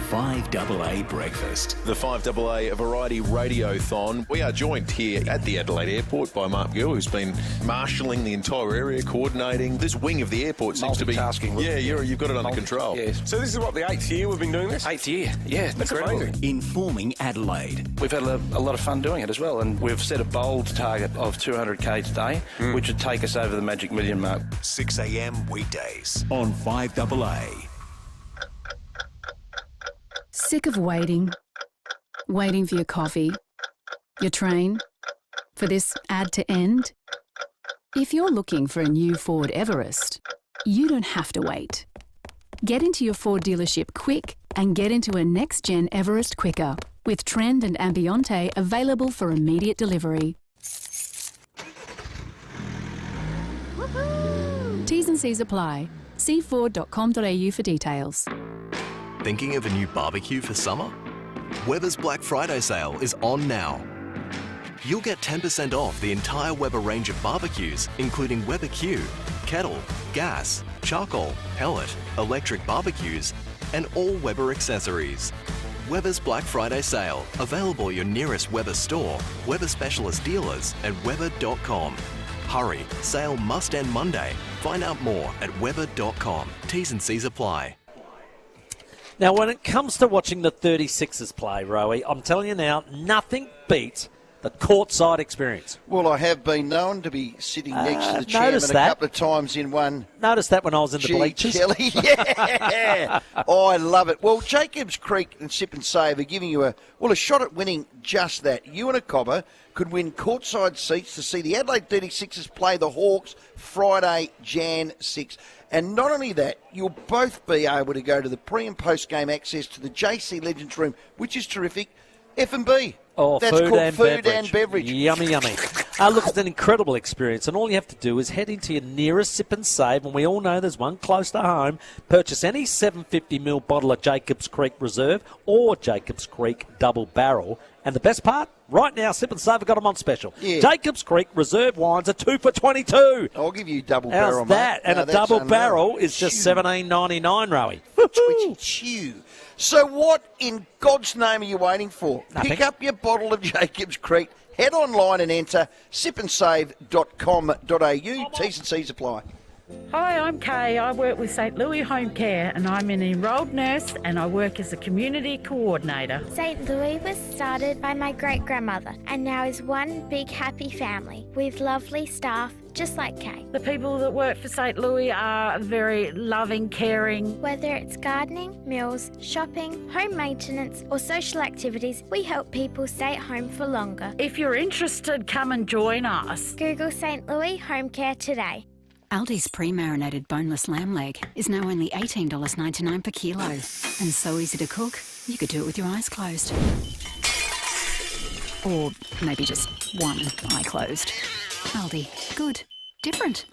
5AA Breakfast. The 5AA Variety Radiothon. We are joined here at the Adelaide Airport by Mark Gill, who's been marshalling the entire area, coordinating. This wing of the airport seems to be... Multitasking. Yeah, you've got it under control. Yes. So this is what, the 8th year we've been doing this? 8th year, yeah. That's amazing. Informing Adelaide. We've had a lot of fun doing it as well, and we've set a bold target of 200k today, which would take us over the magic million mark. 6 a.m. weekdays on 5AA. Sick of waiting? Waiting for your coffee, your train, for this ad to end? If you're looking for a new Ford Everest, you don't have to wait. Get into your Ford dealership quick and get into a next-gen Everest quicker with Trend and Ambiente available for immediate delivery. T's and C's apply. See Ford.com.au for details. Thinking of a new barbecue for summer? Weber's Black Friday sale is on now. You'll get 10% off the entire Weber range of barbecues, including Weber Q, kettle, gas, charcoal, pellet, electric barbecues, and all Weber accessories. Weber's Black Friday sale, available at your nearest Weber store, Weber specialist dealers, and Weber.com. Hurry, sale must end Monday. Find out more at Weber.com. T's and C's apply. Now, when it comes to watching the 36ers play, Rowey, I'm telling you now, nothing beats the courtside experience. Well, I have been known to be sitting next to the chairman a couple of times in one. Noticed that when I was in the bleachers. Kelly, yeah. Oh, I love it. Well, Jacobs Creek and Sip and Save are giving you a shot at winning just that. You and a cobber could win courtside seats to see the Adelaide 36ers play the Hawks Friday, Jan 6. And not only that, you'll both be able to go to the pre- and post-game access to the JC Legends Room, which is terrific. F&B. Oh, That's food, called and, food beverage. and beverage. Yummy, yummy. Look, it's an incredible experience, and all you have to do is head into your nearest Sip and Save, and we all know there's one close to home. Purchase any 750ml bottle of Jacobs Creek Reserve or Jacobs Creek Double Barrel. And the best part, right now, Sip and Save have got them on special. Yeah. Jacobs Creek Reserve wines are 2 for $22. I'll give you double How's barrel, that? mate. And No, a that's double unreal. barrel is just $17.99, Rowey. Twitchy chew. So what in God's name are you waiting for? Nothing. Pick up your bottle of Jacobs Creek, head online and enter sipandsave.com.au. T's and C's apply. Hi, I'm Kay. I work with St. Louis Home Care and I'm an enrolled nurse and I work as a community coordinator. St. Louis was started by my great-grandmother and now is one big happy family with lovely staff just like Kay. The people that work for St. Louis are very loving, caring. Whether it's gardening, meals, shopping, home maintenance or social activities, we help people stay at home for longer. If you're interested, come and join us. Google St. Louis Home Care today. Aldi's pre-marinated boneless lamb leg is now only $18.99 per kilo. And so easy to cook, you could do it with your eyes closed. Or maybe just one eye closed. Aldi. Good. Different.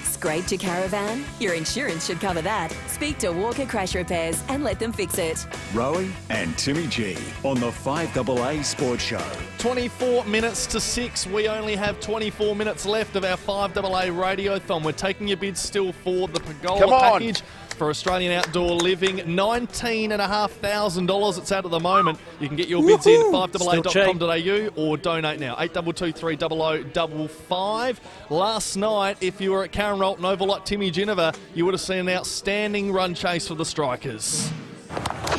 Scraped your caravan? Your insurance should cover that. Speak to Walker Crash Repairs and let them fix it. Rowey and Timmy G on the 5AA Sports Show. 24 minutes to 6. We only have 24 minutes left of our 5AA Radiothon. We're taking your bids still for the Pergola package for Australian Outdoor Living. $19,500 it's out at the moment. You can get your bids in 5AA.com.au or donate now. 82230055. Last night, if you were at Karen Rolton Oval like Timmy Ginniver, you would have seen an outstanding run chase for the Strikers.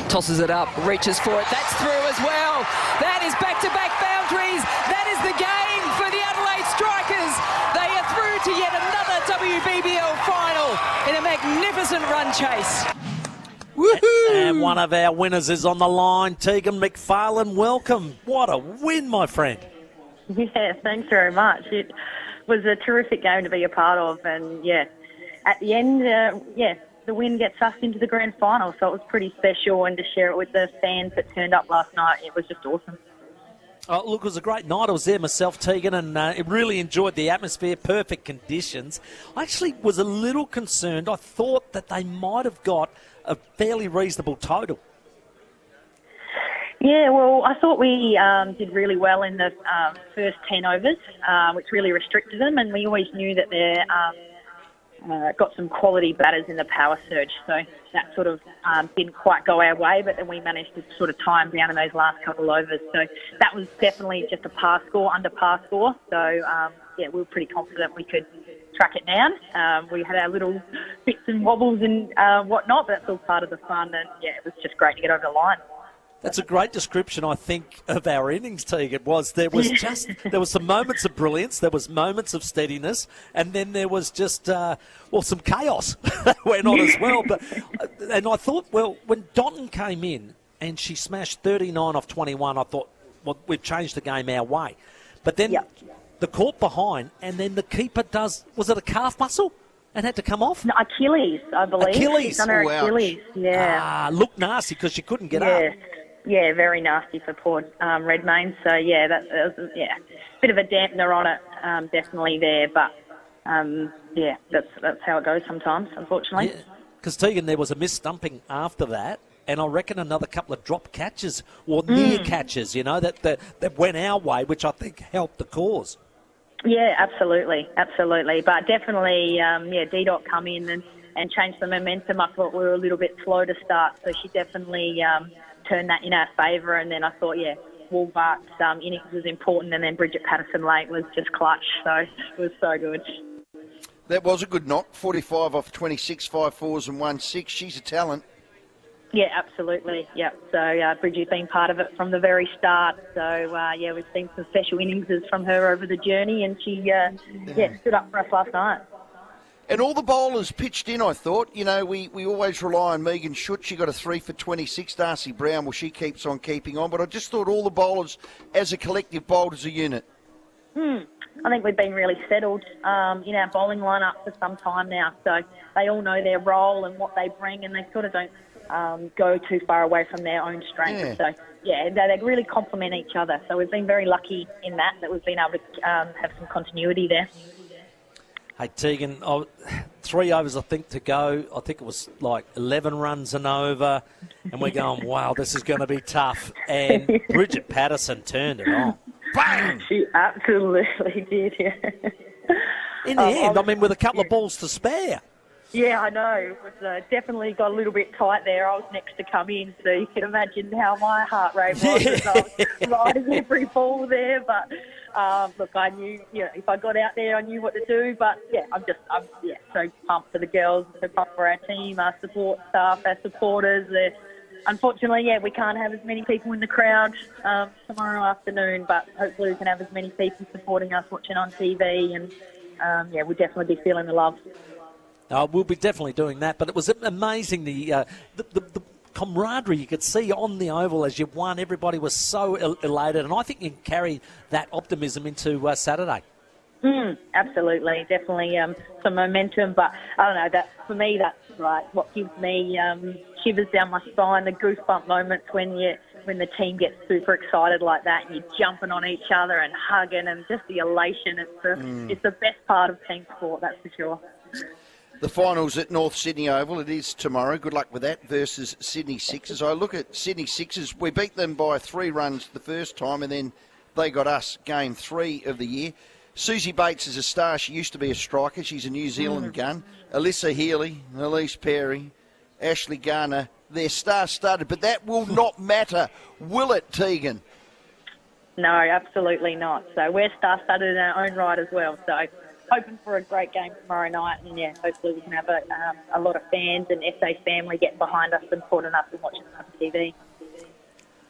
Tosses it up, reaches for it. That's through as well. That is back-to-back boundaries. That is the game for the Adelaide Strikers. They are through to yet another WBBL final in a magnificent run chase. And one of our winners is on the line. Tegan McFarlane, welcome. What a win, my friend. Yeah, thanks very much. It was a terrific game to be a part of, and at the end, the win gets us into the grand final, so it was pretty special, and to share it with the fans that turned up last night, it was just awesome. Oh, look, it was a great night. I was there myself, Tegan, and really enjoyed the atmosphere, perfect conditions. I actually was a little concerned. I thought that they might have got a fairly reasonable total. Yeah, well, I thought we did really well in the first 10 overs, which really restricted them, and we always knew that they're got some quality batters in the power surge, so that sort of didn't quite go our way, but then we managed to sort of time down in those last couple of overs. So that was definitely just a par score, under par score. So, we were pretty confident we could track it down. We had our little bits and wobbles and whatnot, but that's all part of the fun, and it was just great to get over the line. That's a great description, I think, of our innings, Tegan. There was some moments of brilliance, there was moments of steadiness, and then there was just some chaos that went on as well. And I thought, when Donton came in and she smashed 39 off 21. I thought, well, we've changed the game our way. But then the court behind, and then the keeper does, was it a calf muscle? And had to come off? No, Achilles, I believe. Achilles. She's done her Achilles, yeah. Looked nasty because she couldn't get up. Yeah, very nasty for poor Redmayne. So, yeah, that was bit of a dampener on it, definitely there. But, that's how it goes sometimes, unfortunately. Because, Tegan, there was a mis-stumping after that, and I reckon another couple of drop catches or near catches, you know, that went our way, which I think helped the cause. Yeah, absolutely. But definitely, D-Dot come in and change the momentum. I thought we were a little bit slow to start, so she definitely turned that in our favour. And then I thought, Woolbark's innings was important, and then Bridget Patterson-Lake was just clutch. So it was so good. That was a good knock, 45 off 26, 5 fours and 1 6. She's a talent. Yeah, absolutely. Yeah. So Bridget's been part of it from the very start. So we've seen some special innings from her over the journey, and she stood up for us last night. And all the bowlers pitched in, I thought. You know, we always rely on Megan Schutt. She got a 3 for 26. Darcy Brown, well, she keeps on keeping on. But I just thought all the bowlers, as a collective, bowled as a unit. I think we've been really settled in our bowling lineup for some time now. So they all know their role and what they bring, and they sort of don't go too far away from their own strengths. So, they really complement each other. So we've been very lucky in that we've been able to have some continuity there. Hey, Tegan, 3 overs, I think, to go. I think it was like 11 runs and over. And we're going, wow, this is going to be tough. And Bridget Patterson turned it on. Bang! She absolutely did, yeah. In the end, with a couple of balls to spare. Yeah, I know. It was definitely got a little bit tight there. I was next to come in, so you can imagine how my heart rate was as I was riding every ball there. But look, I knew, if I got out there, I knew what to do. But I'm so pumped for the girls, so pumped for our team, our support staff, our supporters. Unfortunately, we can't have as many people in the crowd tomorrow afternoon, but hopefully we can have as many people supporting us, watching on TV, and we'll definitely be feeling the love. We'll be definitely doing that, but it was amazing the camaraderie you could see on the oval as you won. Everybody was so elated, and I think you can carry that optimism into Saturday. Absolutely, definitely some momentum, but I don't know, that for me that's right. What gives me shivers down my spine, the goosebump moments when the team gets super excited like that, and you're jumping on each other and hugging, and just the elation. It's the best part of team sport, that's for sure. The finals at North Sydney Oval, it is tomorrow. Good luck with that versus Sydney Sixers. I look at Sydney Sixers. We beat them by 3 runs the first time, and then they got us game 3 of the year. Susie Bates is a star. She used to be a striker. She's a New Zealand gun. Alyssa Healy, Elise Perry, Ashley Garner, they're star-studded. But that will not matter, will it, Tegan? No, absolutely not. So we're star-studded in our own right as well. So hoping for a great game tomorrow night, and hopefully we can have a lot of fans and SA family getting behind us and supporting us and watching us on TV.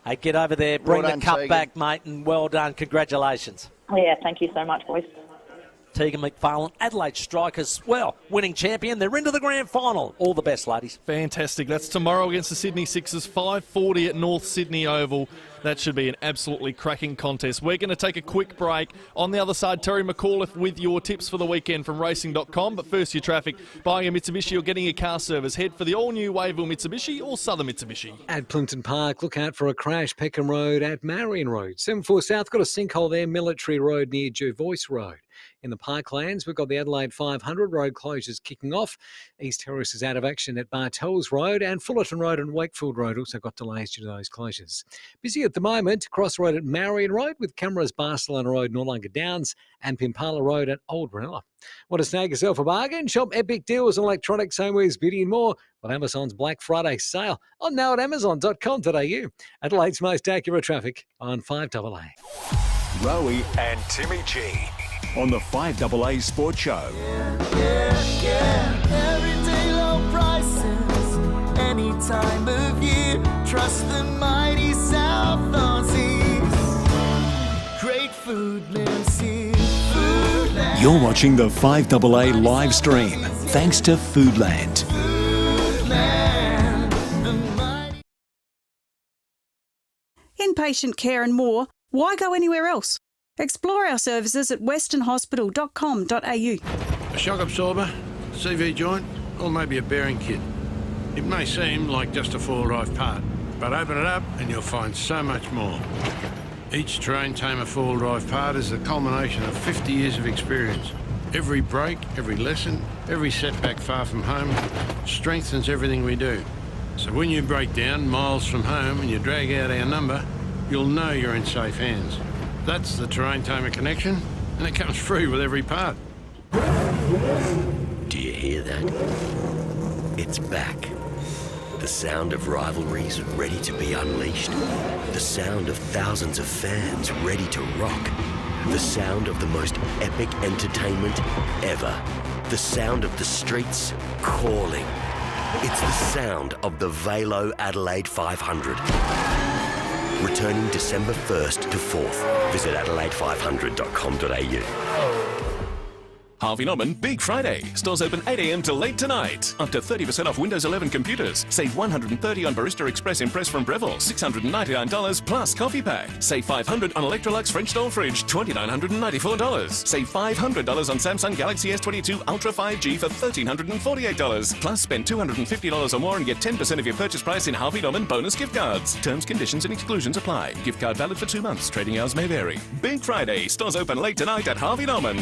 Hey, get over there, bring the cup back, mate, and well done. Congratulations. Yeah, thank you so much, boys. Tegan McFarlane, Adelaide Strikers, winning champion. They're into the grand final. All the best, ladies. Fantastic. That's tomorrow against the Sydney Sixers, 5:40 at North Sydney Oval. That should be an absolutely cracking contest. We're going to take a quick break. On the other side, Terry McAuliffe with your tips for the weekend from racing.com. But first, your traffic. Buying a Mitsubishi or getting a car service. Head for the all-new Wayville Mitsubishi or Southern Mitsubishi. At Plimpton Park, look out for a crash. Peckham Road at Marion Road. 74 South, got a sinkhole there. Military Road near Jervois Road. In the Parklands, we've got the Adelaide 500 road closures kicking off. East Terrace is out of action at Bartels Road, and Fullerton Road and Wakefield Road also got delays due to those closures. Busy at the moment, Cross Road at Marion Road with cameras Barcelona Road, Noarlunga Downs, and Pimpala Road at Old Ranella. Want to snag yourself a bargain? Shop epic deals on electronics, homewares, beauty and more with Amazon's Black Friday sale on now at amazon.com.au. Adelaide's most accurate traffic on 5AA. Rowey and Timmy G on the 5AA Sports Show. Everyday low prices, any time of year. Trust the mighty South Aussies. Great food, Nancy. Foodland. You're watching the 5AA live stream thanks to Foodland. inpatient care and more, why go anywhere else? Explore our services at westernhospital.com.au. A shock absorber, CV joint, or maybe a bearing kit. It may seem like just a four-wheel-drive part, but open it up and you'll find so much more. Each Train Tamer four-wheel drive part is the culmination of 50 years of experience. Every break, every lesson, every setback far from home strengthens everything we do. So when you break down miles from home and you drag out our number, you'll know you're in safe hands. That's the Train Tamer connection, and it comes free with every part. Do you hear that? It's back. The sound of rivalries ready to be unleashed. The sound of thousands of fans ready to rock. The sound of the most epic entertainment ever. The sound of the streets calling. It's the sound of the Velo Adelaide 500. Returning December 1st to 4th. Visit adelaide500.com.au. Harvey Norman Big Friday. Stores open 8 a.m. till late tonight. Up to 30% off Windows 11 computers. Save $130 on Barista Express Impress from Breville. $699 plus coffee pack. Save $500 on Electrolux French door fridge. $2,994. Save $500 on Samsung Galaxy S22 Ultra 5G for $1,348. Plus spend $250 or more and get 10% of your purchase price in Harvey Norman bonus gift cards. Terms, conditions and exclusions apply. Gift card valid for 2 months. Trading hours may vary. Big Friday. Stores open late tonight at Harvey Norman.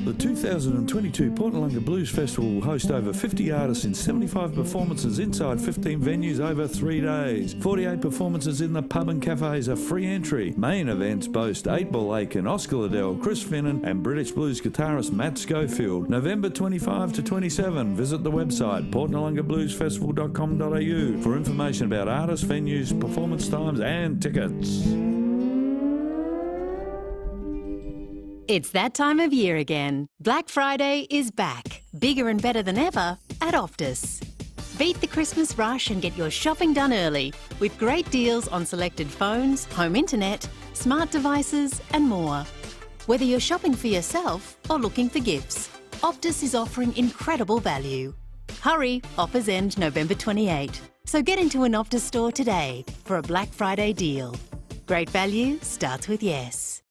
The 2022 Port Noarlunga Blues Festival will host over 50 artists in 75 performances inside 15 venues over 3 days. 48 performances in the pub and cafes are free entry. Main events boast 8-Ball Aiken, Oscar Liddell, Chris Finnan and British blues guitarist Matt Schofield. November 25 to 27. Visit the website portnoarlungabluesfestival.com.au for information about artists, venues, performance times and tickets. It's that time of year again. Black Friday is back, bigger and better than ever at Optus. Beat the Christmas rush and get your shopping done early with great deals on selected phones, home internet, smart devices and more. Whether you're shopping for yourself or looking for gifts, Optus is offering incredible value. Hurry, offers end November 28. So get into an Optus store today for a Black Friday deal. Great value starts with yes.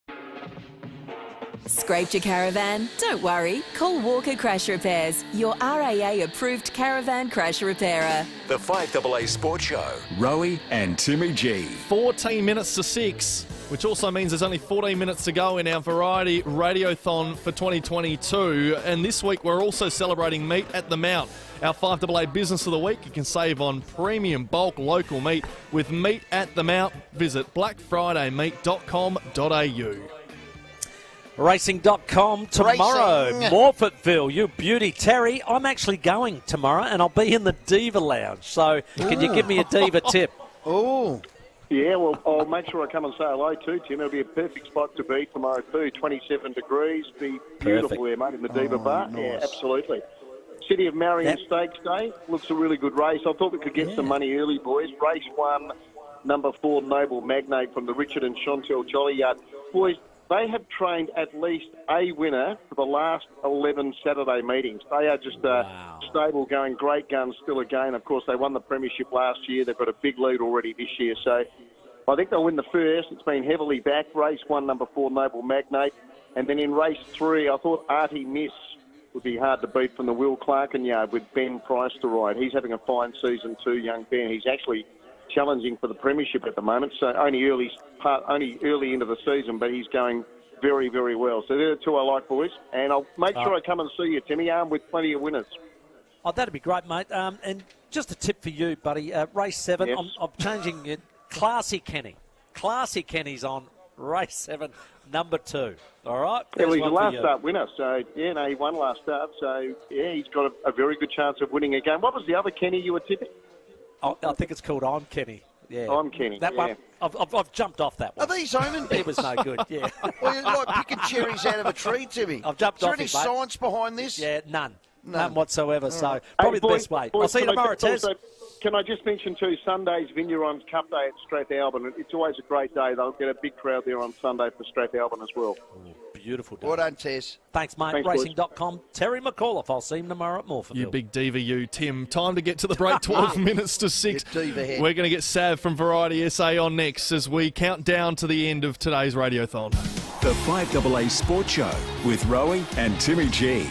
Scraped your caravan? Don't worry. Call Walker Crash Repairs, your RAA-approved caravan crash repairer. The 5AA Sports Show. Rowey and Tmmy G. 14 minutes to 6, which also means there's only 14 minutes to go in our Variety Radiothon for 2022. And this week we're also celebrating Meat at the Mount, our 5AA Business of the Week. You can save on premium bulk local meat with Meat at the Mount. Visit blackfridaymeat.com.au. Racing.com tomorrow. Racing. Morfettville, you beauty. Terry, I'm actually going tomorrow and I'll be in the Diva Lounge. So can you give me a Diva tip? Oh. Yeah, well, I'll make sure I come and say hello too, Tim. It'll be a perfect spot to be tomorrow too. 27 degrees. Be beautiful there, mate, in the Diva Bar. Nice. Yeah, absolutely. City of Marion Stakes Day. Looks a really good race. I thought we could get some money early, boys. Race 1, number 4, Noble Magnate from the Richard and Chantel Jolly Yard. Boys, they have trained at least a winner for the last 11 Saturday meetings. They are just stable, going great guns still again. Of course, they won the premiership last year. They've got a big lead already this year. So I think they'll win the first. It's been heavily backed. Race 1, number 4, Noble Magnate. And then in race 3, I thought Artie Miss would be hard to beat from the Will Clarkin yard with Ben Price to ride. He's having a fine season too, young Ben. He's actually challenging for the premiership at the moment, so only early into the season, but he's going very, very well. So they're the two I like, boys, and I'll make sure I come and see you, Timmy, armed with plenty of winners. Oh, that'd be great, mate. And just a tip for you, buddy. Race 7, Yes. I'm changing it. Classy Kenny. Classy Kenny's on race 7, number 2. All right? Yeah, well, he's a There's one for last you. start winner, so, yeah, no, he won last start, so, yeah, he's got a very good chance of winning again. What was the other Kenny you were tipping? I think it's called I'm Kenny. Yeah. I'm Kenny, That yeah. one, I've jumped off that one. Are these omen It was no good, yeah. Well, you're like picking cherries out of a tree, Timmy. I've jumped Is there off any it, mate. science behind this? Yeah, none whatsoever. So right. probably Hey, the boys, best way. boys, I'll see you can I tomorrow, just Tez. also- Can I just mention too, Sunday's Vignerons Cup Day at Strathalbyn. It's always a great day. They'll get a big crowd there on Sunday for Strathalbyn as well. beautiful day. Well done, Tess. Thanks, mate. Thanks, Racing.com. Terry McAuliffe. I'll see him tomorrow at Morpheville. You big diva, you, Tim. Time to get to the break, 12 minutes to 6. Diva head. We're going to get Sav from Variety SA on next as we count down to the end of today's Radiothon. The 5AA Sports Show with Rowey and Timmy G.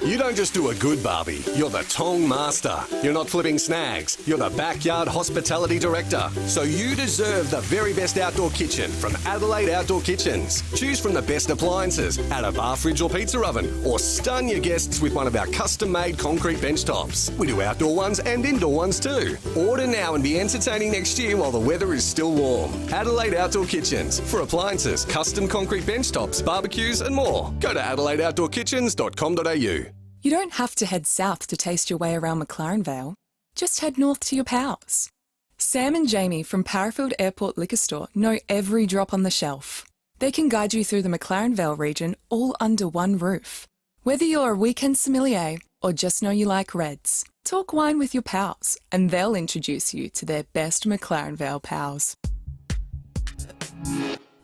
You don't just do a good barbie, you're the Tong Master. You're not flipping snags, you're the Backyard Hospitality Director. So you deserve the very best outdoor kitchen from Adelaide Outdoor Kitchens. Choose from the best appliances, add a bar fridge or pizza oven, or stun your guests with one of our custom-made concrete bench tops. We do outdoor ones and indoor ones too. Order now and be entertaining next year while the weather is still warm. Adelaide Outdoor Kitchens for appliances, custom concrete bench tops, barbecues and more. Go to adelaideoutdoorkitchens.com.au. You don't have to head south to taste your way around McLaren Vale. Just head north to your pals. Sam and Jamie from Parafield Airport Liquor Store know every drop on the shelf. They can guide you through the McLaren Vale region all under one roof. Whether you're a weekend sommelier or just know you like reds, talk wine with your pals and they'll introduce you to their best McLaren Vale pals.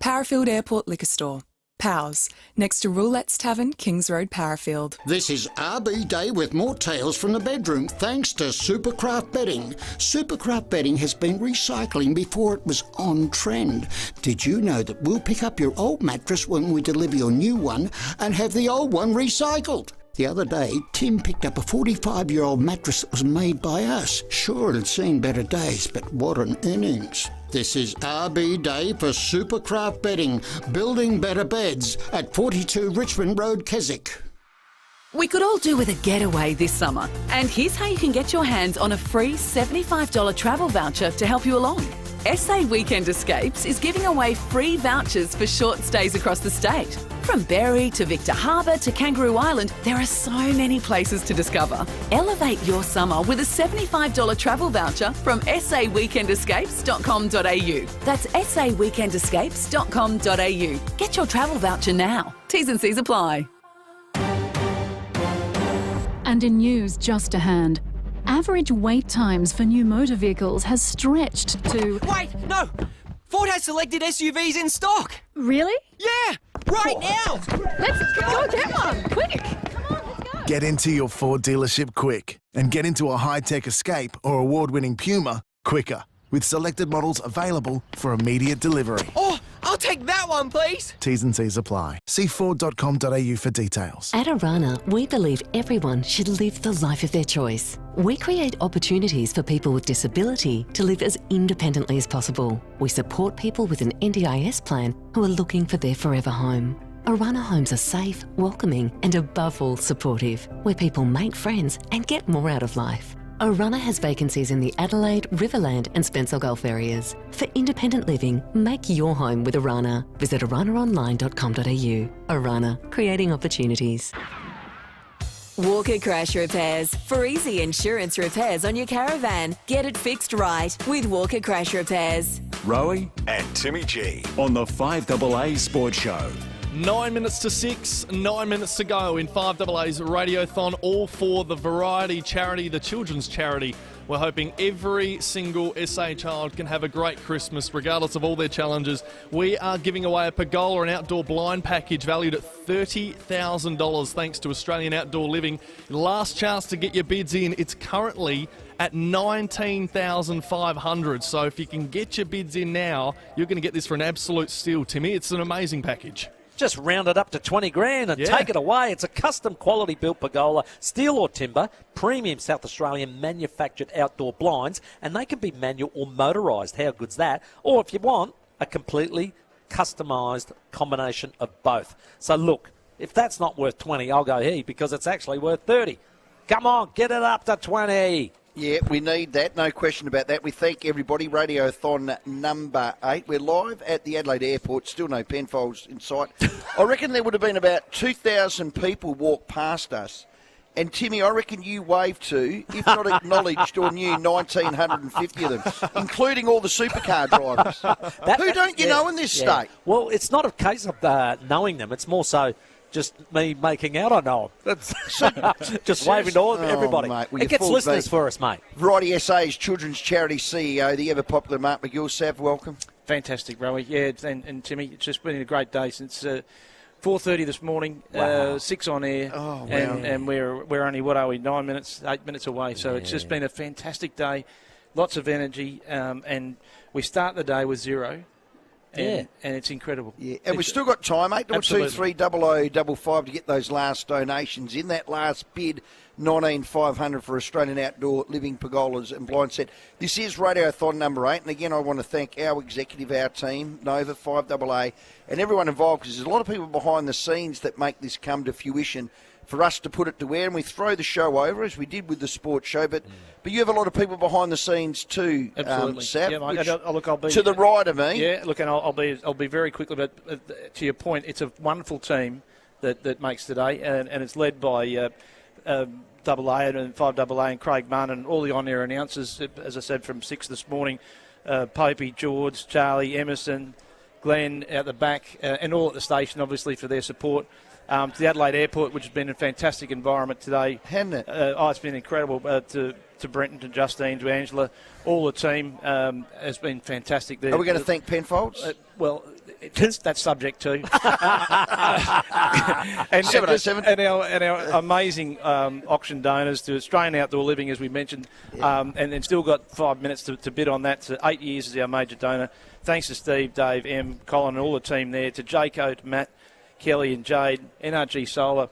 Parafield Airport Liquor Store. Pals, next to Roulette's Tavern, Kings Road, Parafield. This is RB Day with more tales from the bedroom thanks to Supercraft Bedding. Supercraft Bedding has been recycling before it was on trend. Did you know that we'll pick up your old mattress when we deliver your new one and have the old one recycled? The other day, Tim picked up a 45-year-old mattress that was made by us. Sure, it had seen better days, but what an innings. This is RB Day for Supercraft Bedding, building better beds at 42 Richmond Road, Keswick. We could all do with a getaway this summer, and here's how you can get your hands on a free $75 travel voucher to help you along. SA Weekend Escapes is giving away free vouchers for short stays across the state. From Berry to Victor Harbour to Kangaroo Island, there are so many places to discover. Elevate your summer with a $75 travel voucher from saweekendescapes.com.au. That's saweekendescapes.com.au. Get your travel voucher now. T's and C's apply. And in news just to hand, average wait times for new motor vehicles has stretched to... Wait, no! Ford has selected SUVs in stock! Really? Yeah! Right now! Let's go get one! Quick! Get into your Ford dealership quick and get into a high-tech Escape or award-winning Puma quicker with selected models available for immediate delivery. Oh, I'll take that one, please! T's and C's apply. See Ford.com.au for details. At Arana, we believe everyone should live the life of their choice. We create opportunities for people with disability to live as independently as possible. We support people with an NDIS plan who are looking for their forever home. Arana homes are safe, welcoming and above all supportive, where people make friends and get more out of life. Arana has vacancies in the Adelaide, Riverland and Spencer Gulf areas. For independent living, make your home with Arana. Visit aranaonline.com.au. Arana, creating opportunities. Walker Crash Repairs. For easy insurance repairs on your caravan. Get it fixed right with Walker Crash Repairs. Rowey and Timmy G on the 5AA Sports Show. 9 minutes to 6, 9 minutes to go in 5AA's Radiothon, all for the Variety charity, the children's charity. We're hoping every single SA child can have a great Christmas, regardless of all their challenges. We are giving away a pergola, an outdoor blind package valued at $30,000 thanks to Australian Outdoor Living. Last chance to get your bids in. It's currently at $19,500. So if you can get your bids in now, you're going to get this for an absolute steal, Timmy. It's an amazing package. Just round it up to 20 grand and Yeah. take it away. It's a custom quality built pergola, steel or timber, premium South Australian manufactured outdoor blinds, and they can be manual or motorised. How good's that? Or if you want, a completely customised combination of both. So look, if that's not worth 20, I'll go here because it's actually worth 30. Come on, get it up to 20. Yeah, we need that, no question about that. We thank everybody. Radiothon number 8. We're live at the Adelaide Airport, still no Penfolds in sight. I reckon there would have been about 2,000 people walk past us. And Timmy, I reckon you waved to, if not acknowledged or knew, 1,950 of them, including all the supercar drivers. Who don't you know in this state? Well, it's not a case of knowing them. It's more so just me making out I know them. Just waving to everybody. Mate, well, it gets full listeners beat. for us, mate. Variety SA's children's charity CEO, the ever-popular Mark McGill. Sav, welcome. Fantastic, Rowey. Yeah, and Timmy, it's just been a great day since 4:30 this morning. Wow. 6 on air, Oh, wow. and we're only 8 minutes away. So it's just been a fantastic day, lots of energy, and we start the day with 0. And it's incredible. Yeah, and we've still got time, 822 30055 to get those last donations in. That last bid, 19,500 for Australian Outdoor Living Pergolas and Blind Set. This is Radiothon number 8, and again I want to thank our executive, our team, Nova, 5AA, and everyone involved, because there's a lot of people behind the scenes that make this come to fruition for us to put it to air, and we throw the show over as we did with the sports show, but you have a lot of people behind the scenes too. Absolutely. Sav, I'll be to the right of me. Yeah, look, and I'll be very quickly, but to your point, it's a wonderful team that makes today, and it's led by AA and 5AA and Craig Munn and all the on-air announcers, as I said, from 6 this morning, Popey, George, Charlie, Emerson, Glenn out the back, and all at the station, obviously, for their support. To the Adelaide Airport, which has been a fantastic environment today. Hasn't it? It's been incredible. To Brenton, to Justine, to Angela, all the team has been fantastic. Are we going to thank Penfolds? Well, that's subject to. and 707. And our amazing auction donors to Australian Outdoor Living, as we mentioned, and then still got 5 minutes to bid on that. So 8 years as our major donor. Thanks to Steve, Dave, Em, Colin, and all the team there. To Jaco, to Matt, Kelly and Jade, NRG Solar,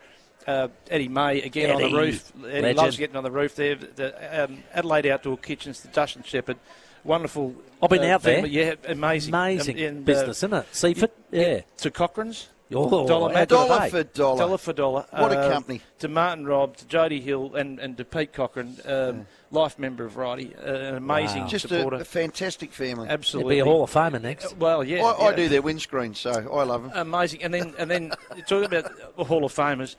Eddie May again on the roof. Eddie Legend. loves getting on the roof there. The Adelaide Outdoor Kitchens, the Dustin Shepherd, wonderful. I've been out family. there. Yeah, amazing. Amazing business, isn't it? Seaford? Yeah. To Cochrane's. $1 dollar for dollar. Dollar for dollar. What a company. To Martin Robb, to Jody Hill, and to Pete Cochrane, life member of Variety, an amazing Just supporter. a fantastic family. Absolutely. He'll be a Hall of Famer next. Well, yeah. I do their windscreen, so I love them. Amazing. And then talking about the Hall of Famers,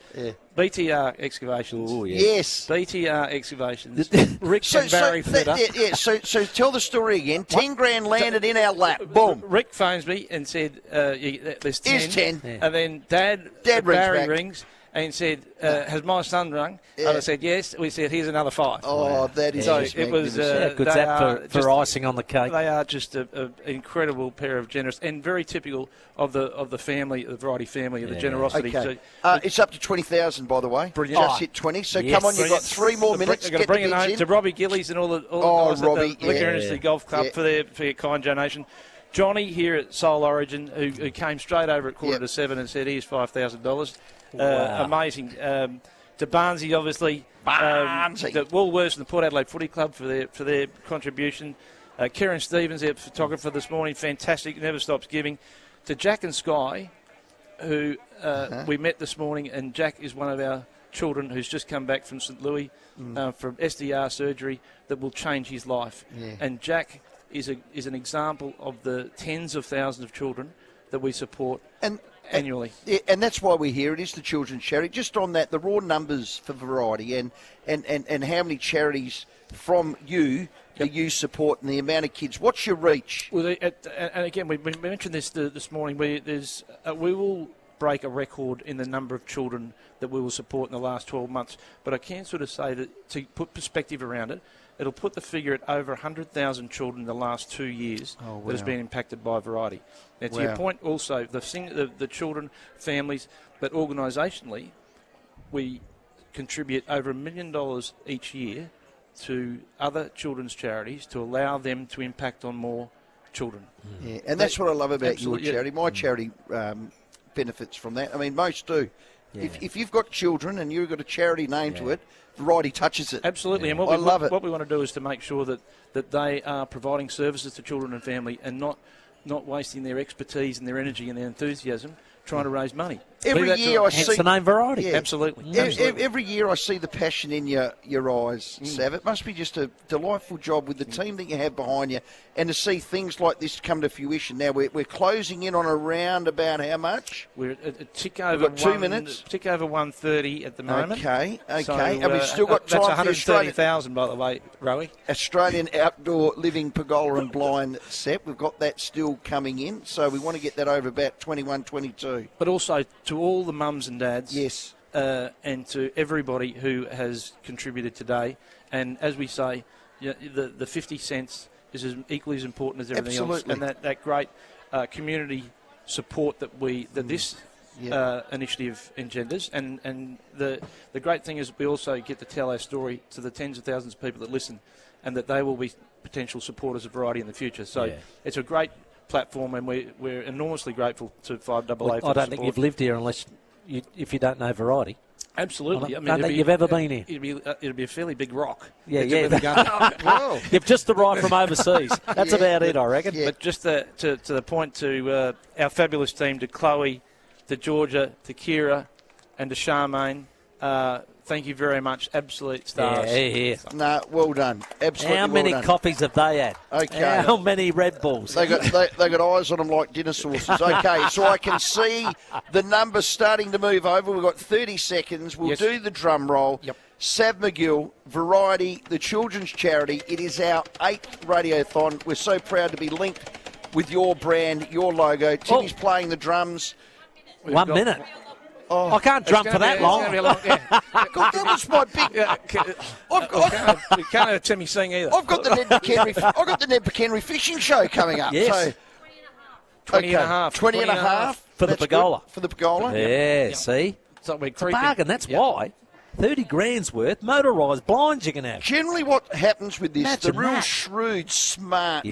BTR Excavations. Oh, yeah. Yes. BTR Excavations. Rick and Barry Flitter. So tell the story again. 10 grand landed in our lap. Boom. Rick phones me and said, there's 10. Here's 10. Yeah. And then Dad Barry rings and said, has my son rung? Yeah. And I said, yes. We said, here's another 5. Oh, that is so just it was. Good's that for icing on the cake. They are just an incredible pair of generous and very typical of the family, the Variety family, of the generosity. Okay. So, it's up to 20,000, by the way. Brilliant. Just hit 20. So come on, you've got 3 more minutes. I'm going to bring it home to Robbie Gillies and all the guys Robbie, at the Liquor Industry Golf Club for your kind donation. Johnny here at Soul Origin, who came straight over at 6:45 and said, here's $5,000. Wow. Amazing. To Barnsey, obviously. Barnsey. The Woolworths and the Port Adelaide Footy Club for their contribution. Kieran Stevens, our photographer this morning, fantastic, never stops giving. To Jack and Sky, who we met this morning, and Jack is one of our children who's just come back from St. Louis from SDR surgery that will change his life. Yeah. And Jack is an example of the tens of thousands of children that we support annually. And that's why we're here. It is the Children's Charity. Just on that, the raw numbers for Variety and how many charities from you do you support and the amount of kids. What's your reach? Well, and again, we mentioned this morning. We will break a record in the number of children that we will support in the last 12 months. But I can sort of say that to put perspective around it, it'll put the figure at over 100,000 children in the last 2 years that has been impacted by Variety. Now, to your point also, the children, families, but organisationally, we contribute over $1 million each year to other children's charities to allow them to impact on more children. Yeah, and that's what I love about your charity. My charity benefits from that. I mean, most do. Yeah. If you've got children and you've got a charity name to it, Variety touches it. Absolutely, and what we want to do is to make sure that they are providing services to children and family and not wasting their expertise and their energy and their enthusiasm trying to raise money. Every year I see... Hence the name Variety. Yeah. Absolutely. Every year I see the passion in your eyes, Sav. It must be just a delightful job with the team that you have behind you and to see things like this come to fruition. Now, we're closing in on around about how much? We're a tick over... We've got 2 minutes. Tick over 1:30 at the moment. Okay. So, and we've still got time for That's 130,000, by the way, Rowey. Australian Outdoor Living Pergola and Blind Set. We've got that still coming in, so we want to get that over about 21, 22. But also to all the mums and dads. Yes. And to everybody who has contributed today. And as we say, the 50 cents is as equally as important as everything Absolutely. else. And that great community support that this initiative engenders. And the great thing is we also get to tell our story to the tens of thousands of people that listen, and that they will be potential supporters of Variety in the future. So it's a great platform, and we're enormously grateful to 5AA. Well, I don't think you've lived here if you don't know Variety. Absolutely. I don't think you've ever been here. It'll be a fairly big rock. Yeah. Well, You've just arrived from overseas. That's about it, I reckon. Yeah. But just to the point, to our fabulous team, to Chloe, to Georgia, to Kira, and to Charmaine, thank you very much. Absolute stars. Yeah. No, well done. Absolutely. How many coffees have they had? Okay. How many Red Bulls? They got eyes on them like dinner sauces. Okay, so I can see the numbers starting to move over. We've got 30 seconds. We'll do the drum roll. Yep. Sav McGill, Variety, the children's charity. It is our 8th radiothon. We're so proud to be linked with your brand, your logo. Timmy's playing the drums. 1 minute. Oh, I can't drum for that long. God, that was my big. We can't have Timmy sing either. I've got the Ned McHenry fishing show coming up. Yes. So, 20 and a half. 20 and a half for the That's pergola. good. For the pergola. Yeah, see? So we're It's a bargain. That's why. 30 grand's worth. Motorised blinds you can have. Generally, what happens with this, Imagine the real that. shrewd, smart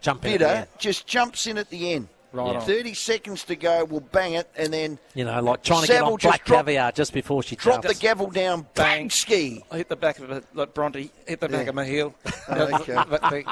jumping bidder just jumps in at the end. Right on. 30 seconds to go, we'll bang it, and then like trying to get on Black Caviar just before she drop jumps. the gavel down, bang, ski. I hit the back of it, like Bronte, hit the back of my heel. Okay.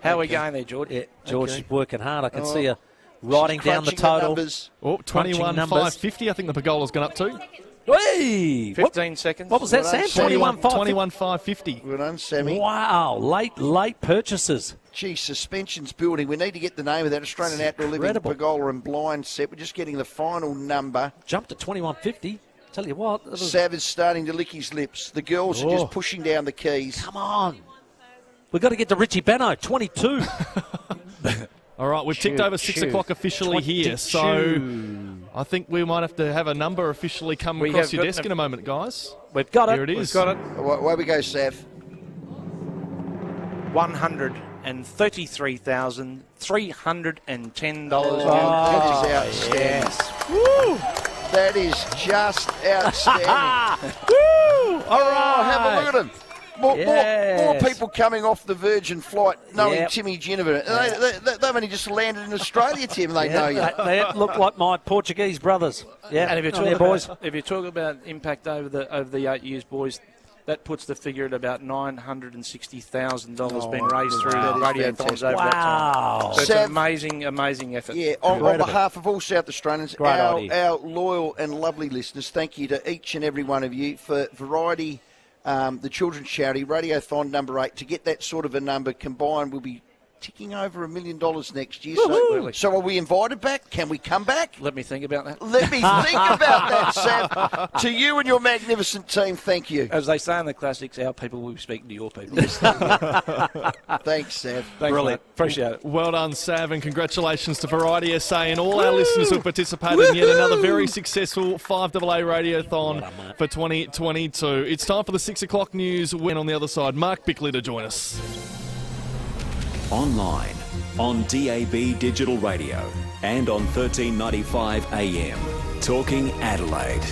How are we going there, George? Yeah, George is working hard. I can see her writing down the total. Oh, 21,550, I think the pergola's gone up to. Hey! 15 seconds. What was that, Sam? 21,550. Well done, Sammy. Wow, late purchases. Gee, suspension's building. We need to get the name of that Australian Outdoor Living Incredible. Pergola and Blind set. We're just getting the final number. Jumped to 21.50. Tell you what. Sav is starting to lick his lips. The girls are just pushing down the keys. Come on. We've got to get to Richie Benno, 22. All right, we've ticked over 6 o'clock officially here, so I think we might have to have a number officially come across your desk in a moment, guys. We've got it. Here it is. We've got it. Away we go, Sav. $133,310. That is outstanding. Yes. Woo! That is just outstanding. Woo! All right, have a look at him. More people coming off the Virgin flight knowing Timmy Ginnivan. They've only just landed in Australia, Tim. They know you. They look like my Portuguese brothers. Yeah, and if boys. If you talk about impact over the 8 years, boys, that puts the figure at about $960,000 being raised through radiothons over that time. So it's an amazing effort. Yeah, on behalf of all South Australians, our loyal and lovely listeners, thank you to each and every one of you for Variety. The children's charity, Radiothon number 8, to get that sort of a number combined, we'll be ticking over $1 million next year. So are we invited back? Can we come back? Let me think about that. Let me think about that, Sav. To you and your magnificent team, thank you. As they say in the classics, our people will be speaking to your people. Thanks, Sav. Brilliant. Appreciate it. Well done, Sav, and congratulations to Variety SA and all our listeners who participated in yet another very successful 5AA Radiothon for 2022. It's time for the 6 o'clock news. When on the other side, Mark Bickley to join us. Online, on DAB Digital Radio, and on 1395 AM. Talking Adelaide.